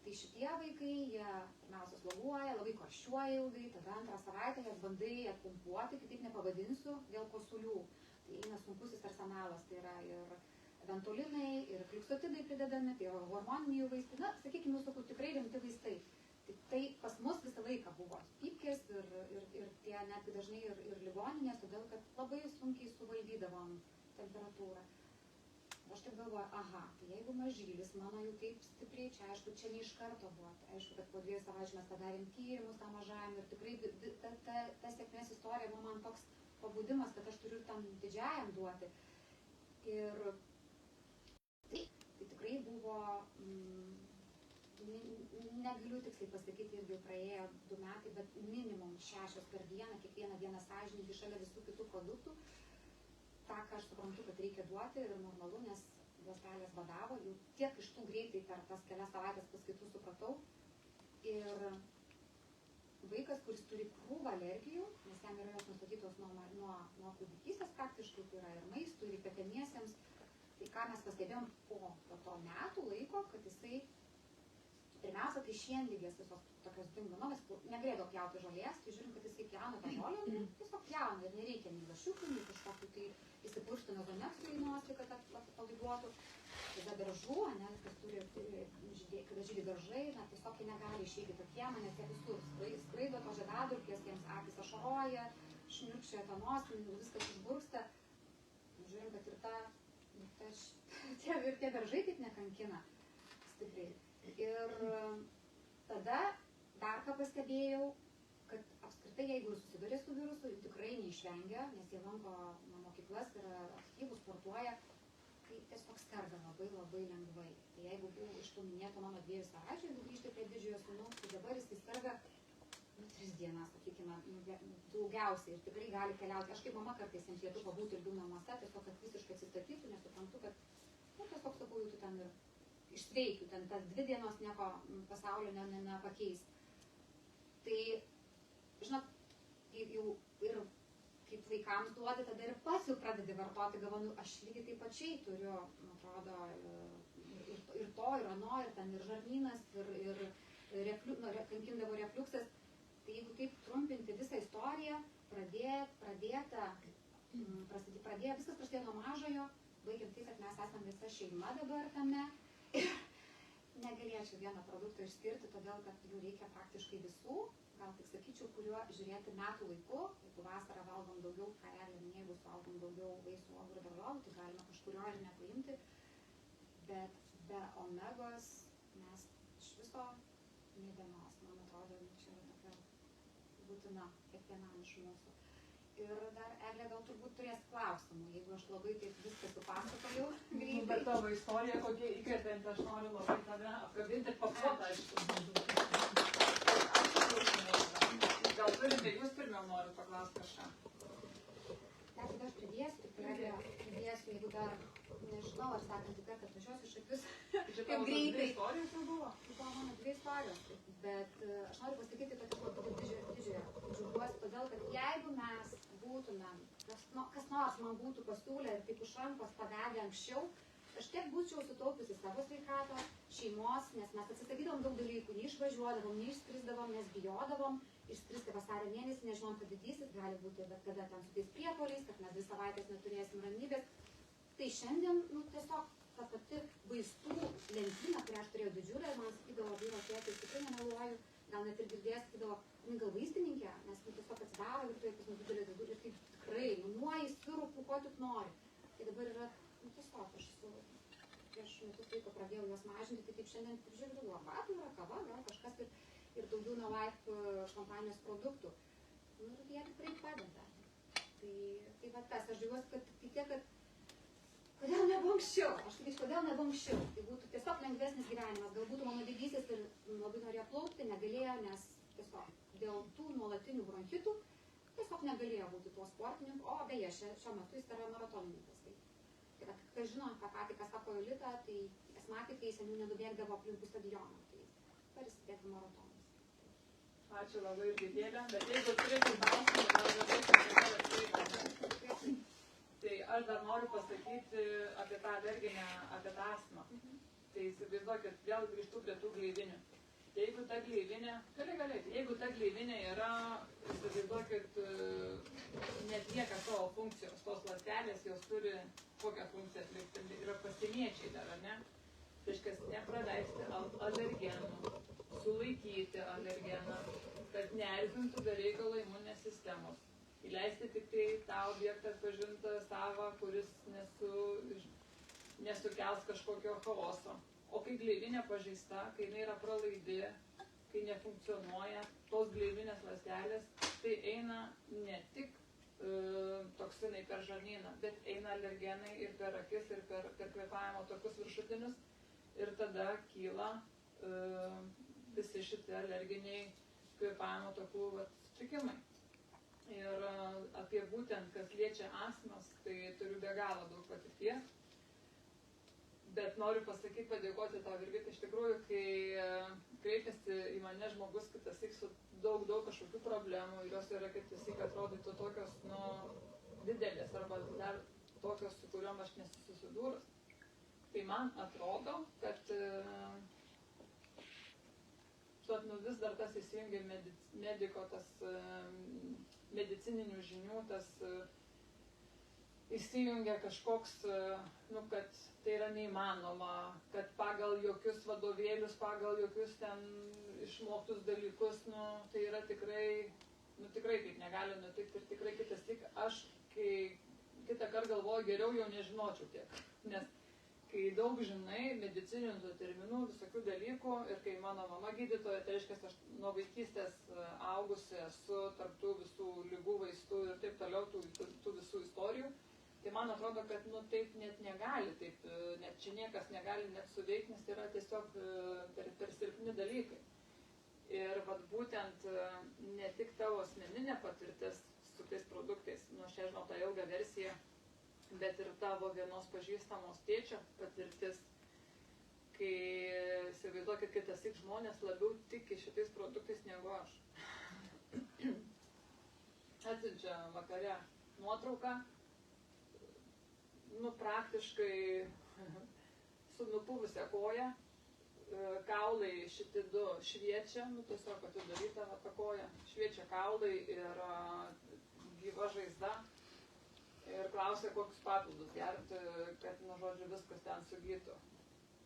Tai šitie vaikai, jie pirmiausia sloguoja, labai karščiuoja ilgai, tada antrą savaitę jas bandai atpumpuoti, kitaip nepavadinsiu, dėl kosulių. Tai eina sunkusis arsenalas, tai yra ir ventolinai, ir gliksotidai pridedami, tai yra hormoniniai vaistai, sakykime, jūs tokių tikrai rimti vaistai. Tai pas mus visą laiką buvo pypkės ir tie netgi dažnai ir ligoninės, todėl kad labai sunkiai suvaldydavom temperatūrą. Aš taip galvoju, tai jeigu mažylis mano jau taip stipriai, čia aišku, čia ne iš karto buvo. Aišku, kad po 2 savaičių mes padarėm tyrimus tam mažajam ir tikrai ta sėkmės istorija man toks pabudimas, kad aš turiu ir tam didžiajam duoti. Ir tai tikrai buvo, negaliu tiksliai pasakyti, irgi praėjo 2 metai, bet minimum 6 per dieną, kiekvieną dieną sąžininkai šalia visų kitų produktų. Ta, ką aš suprantu, kad reikia duoti ir normalu, nes ląstelės badavo, jau tiek iš tų greitai per tas kelias savaitės paskaitų supratau. Ir vaikas, kuris turi krūvą alergijų, nes jam yra jos nustatytos nuo kūdikystės praktiškai, tai yra ir maistui, ir įpėtamiesiems, tai ką mes pastebėjom po to metų laiko, kad jisai pirmiausia, tai šienlygės visos tokios dingo, mes negalėdavo pjauti žolės, tai žiūrim, kad jisai pjauna tą žolę, tiesiog pjauna ir nereikia nei lašiukų, nei kažkokių tai įsipurština zoneksų į nosį, kad atpalaiduotų. Tada daržų, kas turi, kada žydi daržai, tiesiog jie negali išeiti tokie, nes jie visur skraido to žiedadulkės, jiems akys ašaroja, šniurkščia tą nosį, viskas išburksta. Žiūrim, kad ir tie daržai taip nekankina stipriai. Ir tada dar ką pastebėjau, kad apskritai, jeigu susiduria su virusu, jų tikrai neišvengia, nes jie lanko mokyklas, yra aktyvūs, sportuoja, tai tiesiog serga labai labai lengvai. Tai jeigu buvo iš tų minėto mano 2 savaičių, jeigu grįžti prie didžiojo sūnaus, tai dabar jis serga 3 dienas, sakykime, daugiausiai ir tikrai gali keliauti. Aš kaip mama kartais jiems lietu pabūti ilgiau namuose, tiesiog kad visiškai atsistatytų, nes suprantu, kad tiesiog sakau, tu ten ir išsveikiu, ten tas 2 dienos nieko pasaulio nepakeis. Tai, žinot, jau ir kaip vaikams duodi, tada ir pats jau pradedi vartoti, galvoju, aš lygiai taip pačiai turiu, man atrodo, ir to, ir ano, ir ten ir žarnynas, ir kankindavo refliuksas. Tai jeigu taip trumpinti visą istoriją, viskas prasidėjo nuo mažojo, baigiam tai, kad mes esame visa šeima dabar tame. Negalėčiau vieną produktą išskirti, todėl kad jų reikia praktiškai visų, gal tik sakyčiau, kuriuo žiūrėti metų laiku. Jeigu vasarą valgom daugiau, ką Eglė minėjo, jeigu suvalgom daugiau vaisių, uogų ir daržovių, tai galima kažkurio ir nepaimti. Bet be omegos mes iš viso nė dienos, man atrodo, čia yra tokia būtina kiekvienam iš mūsų. Ir dar Eglė gal turbūt turės klausimų, jeigu aš labai taip viską supasakojau greitai. Bet tavo istorija, kokie įkvepianti, aš noriu labai tave apkabinti ir papuotą, aišku. Gal turite, jūs pirmiau norit paklausti kažką? Dar tada aš pridėsiu, jeigu dar nežinau, ar sekantį kartą atvažiuosiu iš akius, kaip greitai. Istorijos jau buvo? Tai buvo mano 2 istorijos, bet aš noriu pasakyti, kad aš labai didžiuoju, todėl, kad jeigu mes būtumėm, kas nors man būtų pasiūlę ir taip iš rankos pavedę anksčiau, aš tiek būčiau sutaupiusi savo sveikatą, šeimos, nes mes atsisakydavom daug dalykų, neišvažiuodavom, neišskrisdavom, nes bijodavom, išskristi vasario mėnesį, nežinom, kad didysis gali būti, bet kada ten su tais priepuoliais, kad mes 2 savaitės neturėsim ramybės. Tai šiandien, tiesiog ta pati vaistų lentyna, kurią aš turėjau didžiulę, man sakydavo vyro tėtis, tikrai nemeluoju, gal net ir girdėjęs, sakydavo, gal vaistininkė, nes tiesiog atsidaro virtuvėje pas mus didelė didžiulė ir tai tikrai, nuoji, sirupų, ko tik nori. Tai dabar yra, tiesiog aš prieš metus laiko pradėjau juos mažinti, tai taip šiandien žiūriu, arbatų yra, kava, gal kažkas ir daugiau No Life kompanijos produktų. Ir jie tikrai padeda. Tai va tas, aš žiūriuosi, kad tiek, kad kodėl nebuvo anksčiau? Aš sakyčiau, kodėl nebuvo anksčiau? Tai būtų tiesiog lengvesnis gyvenimas. Galbūt mano didysis ir labai norėjo plaukti, negalėjo, nes tiesiog dėl tų nuolatinių bronchitų tiesiog negalėjo būti tuo sportininku. O beje, šiuo metu jis yra maratonininkas. Tai kas žino, ką tik sako Jolita, tai asmatikai seniau nedubėgdavo aplinkų stadioną. Tai parisibėgti maratonas. Ačiū labai ir Gėlė, bet jeigu turėtų klausimų, gal labai tai aš dar noriu pasakyti apie tą alerginę, apie tą astmą. Tai įsivaizduokit, vėl grįžtu prie tų gleivinių. Jeigu ta gleivinė, jeigu ta gleivinė yra, įsivaizduokit, netlieka savo funkcijos, tos ląstelės, jos turi kokią funkciją atlikti, yra pasieniečiai dar, ar ne? Tai reiškia, nepraleisti alergenų, sulaikyti alergeną, kad neerzintų be reikalo imuninės sistemos. Įleisti tik tai tą objektą atpažintą savą, kuris nesukels kažkokio chaoso. O kai gleivinė pažeista, kai jinai yra pralaidi, kai nefunkcionuoja tos gleivinės ląstelės, tai eina ne tik toksinai per žarnyną, bet eina alergenai ir per akis, ir per kvėpavimo takus viršutinius. Ir tada kyla visi šitie alerginiai kvėpavimo takų sutrikimai. Ir apie būtent, kas liečia astmas, tai turiu be galo daug patirties. Bet noriu pasakyti, padėkoti tau, Virgita, iš tikrųjų, kai kreipiasi į mane žmogus kitasik su daug kažkokių problemų ir jos yra kitasik atrodytų tokios, didelės arba dar tokios, su kuriuom aš nesu susidūrus. Tai man atrodo, kad vis dar tas įsijungia mediko, tas medicininių žinių, tas įsijungia kažkoks, kad tai yra neįmanoma, kad pagal jokius vadovėlius, pagal jokius ten išmoktus dalykus, tai yra tikrai taip negali nutikti ir tikrai kitas tik aš, kai kitą kartą galvoju, geriau jau nežinočiau tiek, nes kai daug žinai medicininių terminų, visokių dalykų ir kai mano mama gydytoja, tai reiškia, aš nuo vaikystės augusi esu tarptų visų ligų, vaistų ir taip toliau, tų visų istorijų, tai man atrodo, kad taip net negali, net čia niekas negali net suveikti, nes yra tiesiog per silpni dalykai. Ir būtent ne tik tavo asmeninė patirtis su tais produktais, aš žinau tą ilgą versiją, bet ir tavo vienos pažįstamos tėčio patirtis, kai įsivaizduokit, kad tas žmonės labiau tiki šitais produktais negu aš. Atsiunčia vakare nuotrauką, praktiškai su nupuvusia koja, kaulai šitie du šviečia, tiesiog atidaryta ta koja, šviečia kaulai ir gyva žaizda. Ir klausė, kokius papildus gerti, kad, viskas ten sugytų.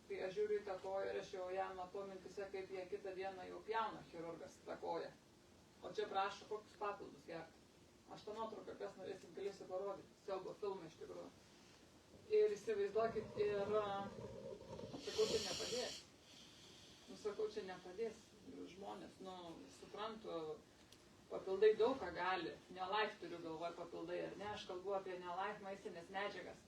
Tai aš žiūriu į tą koją ir aš jau ją matau mintise, kaip jie kitą dieną jau pjauna chirurgas tą koją. O čia prašo, kokius papildus gerti. Aš tą nuotrauką, kas norėsit, galėsiu parodyti. Siaubo filmą iš tikrųjų. Ir įsivaizduokit, ir sakau, čia nepadės. Sakau, čia nepadės. Žmonės, suprantu, Papildai daug ką gali. Ne-life turiu galvoj papildai, ar ne? Aš kalbu apie ne-life maistinės medžiagas.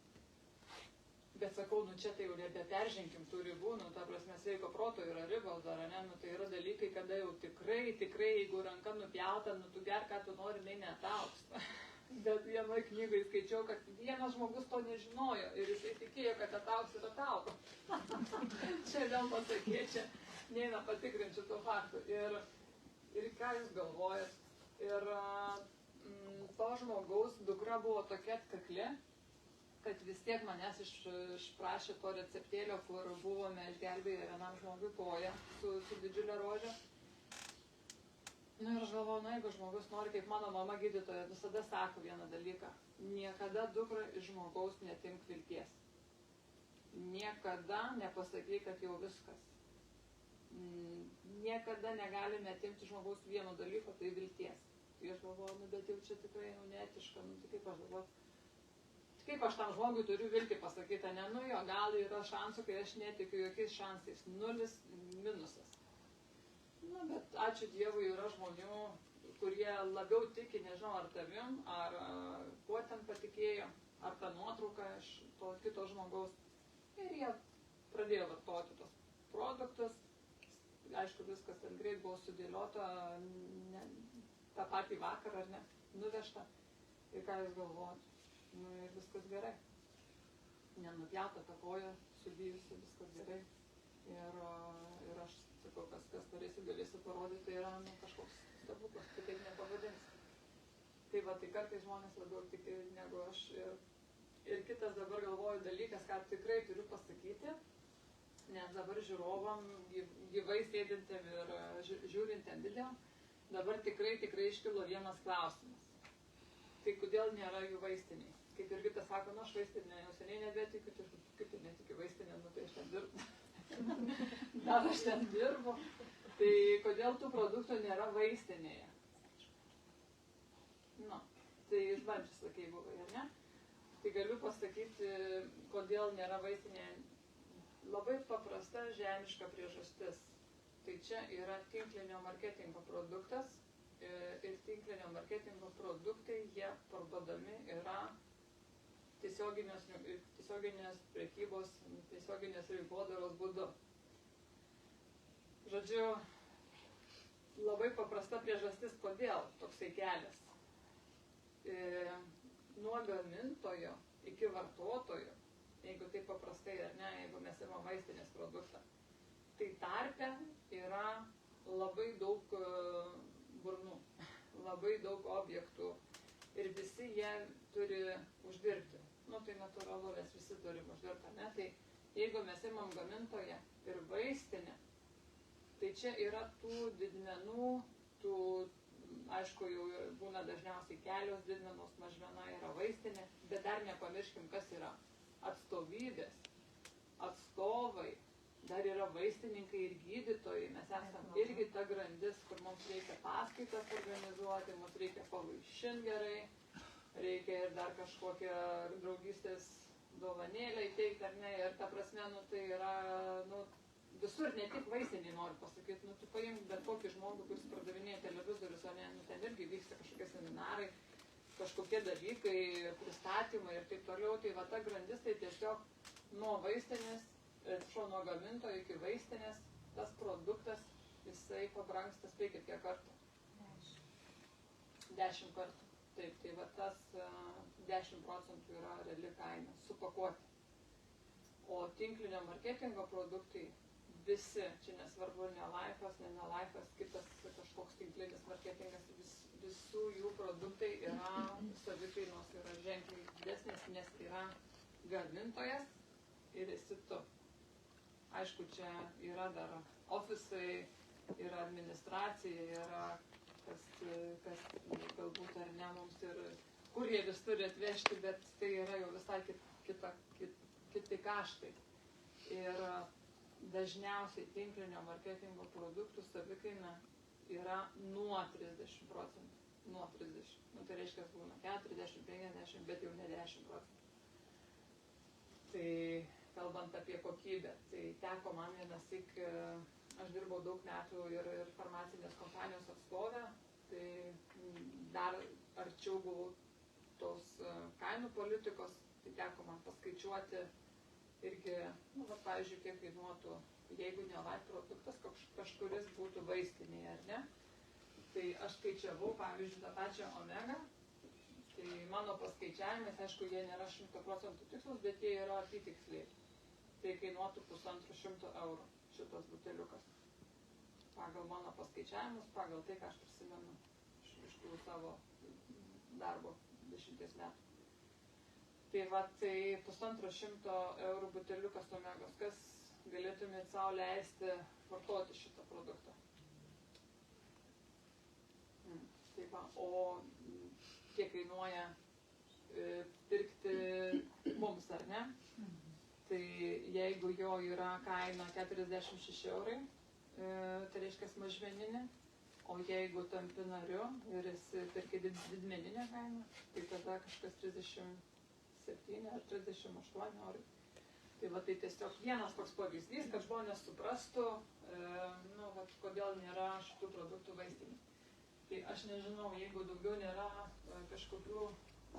Bet sakau, nu čia tai jau nebeperžengim tų ribų, nu ta prasme sveiko proto yra ribos dar, ne? Nu tai yra dalykai, kada jau tikrai, jeigu ranka nupjauta, nu tu ger, ką tu nori, nei netauks. Bet vienoje knygoje skaičiau, kad vienas žmogus to nežinojo ir jisai tikėjo, kad atauks ir ataugo. Čia vėl pasakė, čia neina patikrinti šitų faktų. Ir ką jūs galvojat? Ir to žmogaus dukra buvo tokia atkakli, kad vis tiek manęs išprašė to receptėlio, kur buvome išgelbėję vienam žmogui koją su didžiulė rože. Nu ir aš galvoju, na jeigu žmogus nori, kaip mano mama gydytoja visada sako vieną dalyką, niekada dukra iš žmogaus netimk vilties. Niekada nepasakyk, kad jau viskas. Niekada negalime atimti žmogaus vieno dalyko, tai vilties. Tai aš galvoju, nu bet jau čia tikrai neetiška, nu tai kaip aš galvoju. Kaip aš tam žmogui turiu viltį pasakyti, ne, nu jo, gal yra šansų, kai aš netikiu jokiais šansais, nulis minusas. Na, bet ačiū Dievui yra žmonių, kurie labiau tiki, nežinau, ar tavim, ar kuo ten patikėjo, ar tą nuotrauką iš to kito žmogaus. Ir jie pradėjo vartoti tos produktus. Aišku, viskas ten greit buvo sudėliota, tą patį vakarą, ar ne, nuvežta. Ir ką jūs galvojat? Nu, ir viskas gerai. Nenupjauta ta koja, sudyjusi, viskas gerai. Ir aš sakau, kas norėsi, galėsi parodyti, tai yra kažkoks stebuklas, kitaip nepavadins. Tai va, tai kartais žmonės labiau tiki negu aš. Ir kitas dabar galvoju dalykas, ką tikrai turiu pasakyti, nes dabar žiūrovam, gyvai sėdintėm ir žiūrintėm video, dabar tikrai iškilo vienas klausimas. Tai kodėl nėra jų vaistiniai? Kaip ir kitas sako, nu aš vaistinė jau seniai nebetikiu, tai kaip ir netikiu vaistinė, nu tai aš ten dirbu. Dar aš ten dirbu. Tai kodėl tų produktų nėra vaistinėje? Nu, tai išbandžius sakai buvai, ar ne? Tai galiu pasakyti, kodėl nėra vaistinėje. Labai paprasta žemiška priežastis. Tai čia yra tinklinio marketingo produktas ir tinklinio marketingo produktai, jie parduodami yra tiesioginės prekybos, tiesioginės rinkodaros būdu. Žodžiu, labai paprasta priežastis, kodėl toksai kelias. Nuo gamintojo iki vartotojo, jeigu tai paprastai ar ne, jeigu mes imam vaistinės produktą, tai tarpe yra labai daug burnų, labai daug objektų ir visi jie turi uždirbti. Nu tai natūralu, mes visi turim uždirbti, ne? Tai jeigu mes imam gamintoją ir vaistinę, tai čia yra tų didmenų, aišku, jau būna dažniausiai kelios didmenos, mažmena yra vaistinė, bet dar nepamirškim, kas yra atstovybės, atstovai, dar yra vaistininkai ir gydytojai, mes esam irgi ta grandis, kur mums reikia paskaitas organizuoti, mums reikia pavaišinti gerai, reikia ir dar kažkokią draugystės dovanėlę įteikti, ar ne, ir ta prasme, nu tai yra, nu, visur, ne tik vaistiniai noriu pasakyti, nu tu paimk bet kokį žmogų, kuris pardavinėja televizorius, o ne, nu ten irgi vyksta kažkokie seminarai, kažkokie dalykai, pristatymai ir taip toliau, tai va ta grandis, tai tiesiog nuo vaistinės, nuo gamintojo iki vaistinės, tas produktas, jisai pabrangsta, spėkit kiek kartų? 10 kartų. Taip, tai va tas 10% yra reali kaina, supakuoti. O tinklinio marketingo produktai, visi, čia nesvarbu, ne-life'as, ne-life'as, kitas kažkoks tinklinis marketingas, visų jų produktai yra, savikainos yra ženkliai didesnės, nes yra gamintojas ir esi tu. Aišku, čia yra dar ofisai, yra administracija, yra kas galbūt ar ne mums ir kurjeris turi atvežti, bet tai yra jau visai kiti kaštai. Ir dažniausiai tinklinio marketingo produktų savikaina yra nuo 30%. Nuo 30. Nu, tai reiškia, būna 40, 50, bet jau ne 10%. Tai kalbant apie kokybę, tai teko man vienąsyk, aš dirbau daug metų ir farmacinės kompanijos atstovę, Tai dar arčiau buvau tos kainų politikos, tai teko man paskaičiuoti irgi, nu, va, pavyzdžiui, kiek kainuotų, jeigu ne live produktas, kažkuris būtų vaistinėje, ar ne? Tai aš skaičiavau, pavyzdžiui, tą pačią omegą, tai mano paskaičiavimais, aišku, jie nėra 100% tikslus, bet jie yra apytiksliai. Tai kainuotų 150 eurų šitas buteliukas. Pagal mano paskaičiavimus, pagal tai, ką aš prisimenu iš tų savo darbo 10 metų. Tai va, tai 150 eurų buteliukas omegos, kas galėtumėt savo leisti vartoti šitą produktą? Tai va, o kiek kainuoja pirkti mums, ar ne? Tai jeigu jo yra kaina 46 eurai, tai reiškia mažmeninė, o jeigu tampi nariu ir esi perki didmeninę kainą, tai tada kažkas 37 ar 38 eurai. Tai va, tai tiesiog vienas toks pavyzdys, kad žmonės suprastų, nu, va, kodėl nėra šitų produktų vaistinių. Tai aš nežinau, jeigu daugiau nėra kažkokių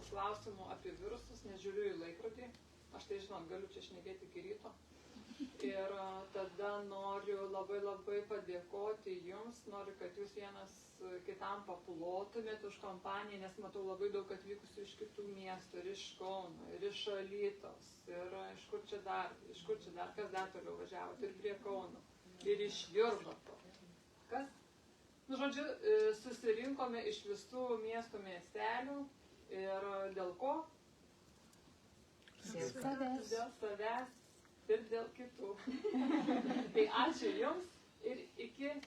klausimų apie virusus, nežiūriu į laikrodį, aš tai žinot, galiu čia šnekėti iki ryto. Ir tada noriu labai padėkoti jums, noriu, kad jūs vienas kitam paplotumėt už kompaniją, nes matau labai daug atvykusių iš kitų miestų, ir iš Kauno, ir iš Alytaus, ir iš kur čia dar, kas dar toliau važiavot, ir prie Kauno, ir iš Jurbarko. Kas? Nu, žodžiu, susirinkome iš visų miestų miestelių ir dėl ko? Dėl savęs ir dėl kitų. Tai ačiū jums ir iki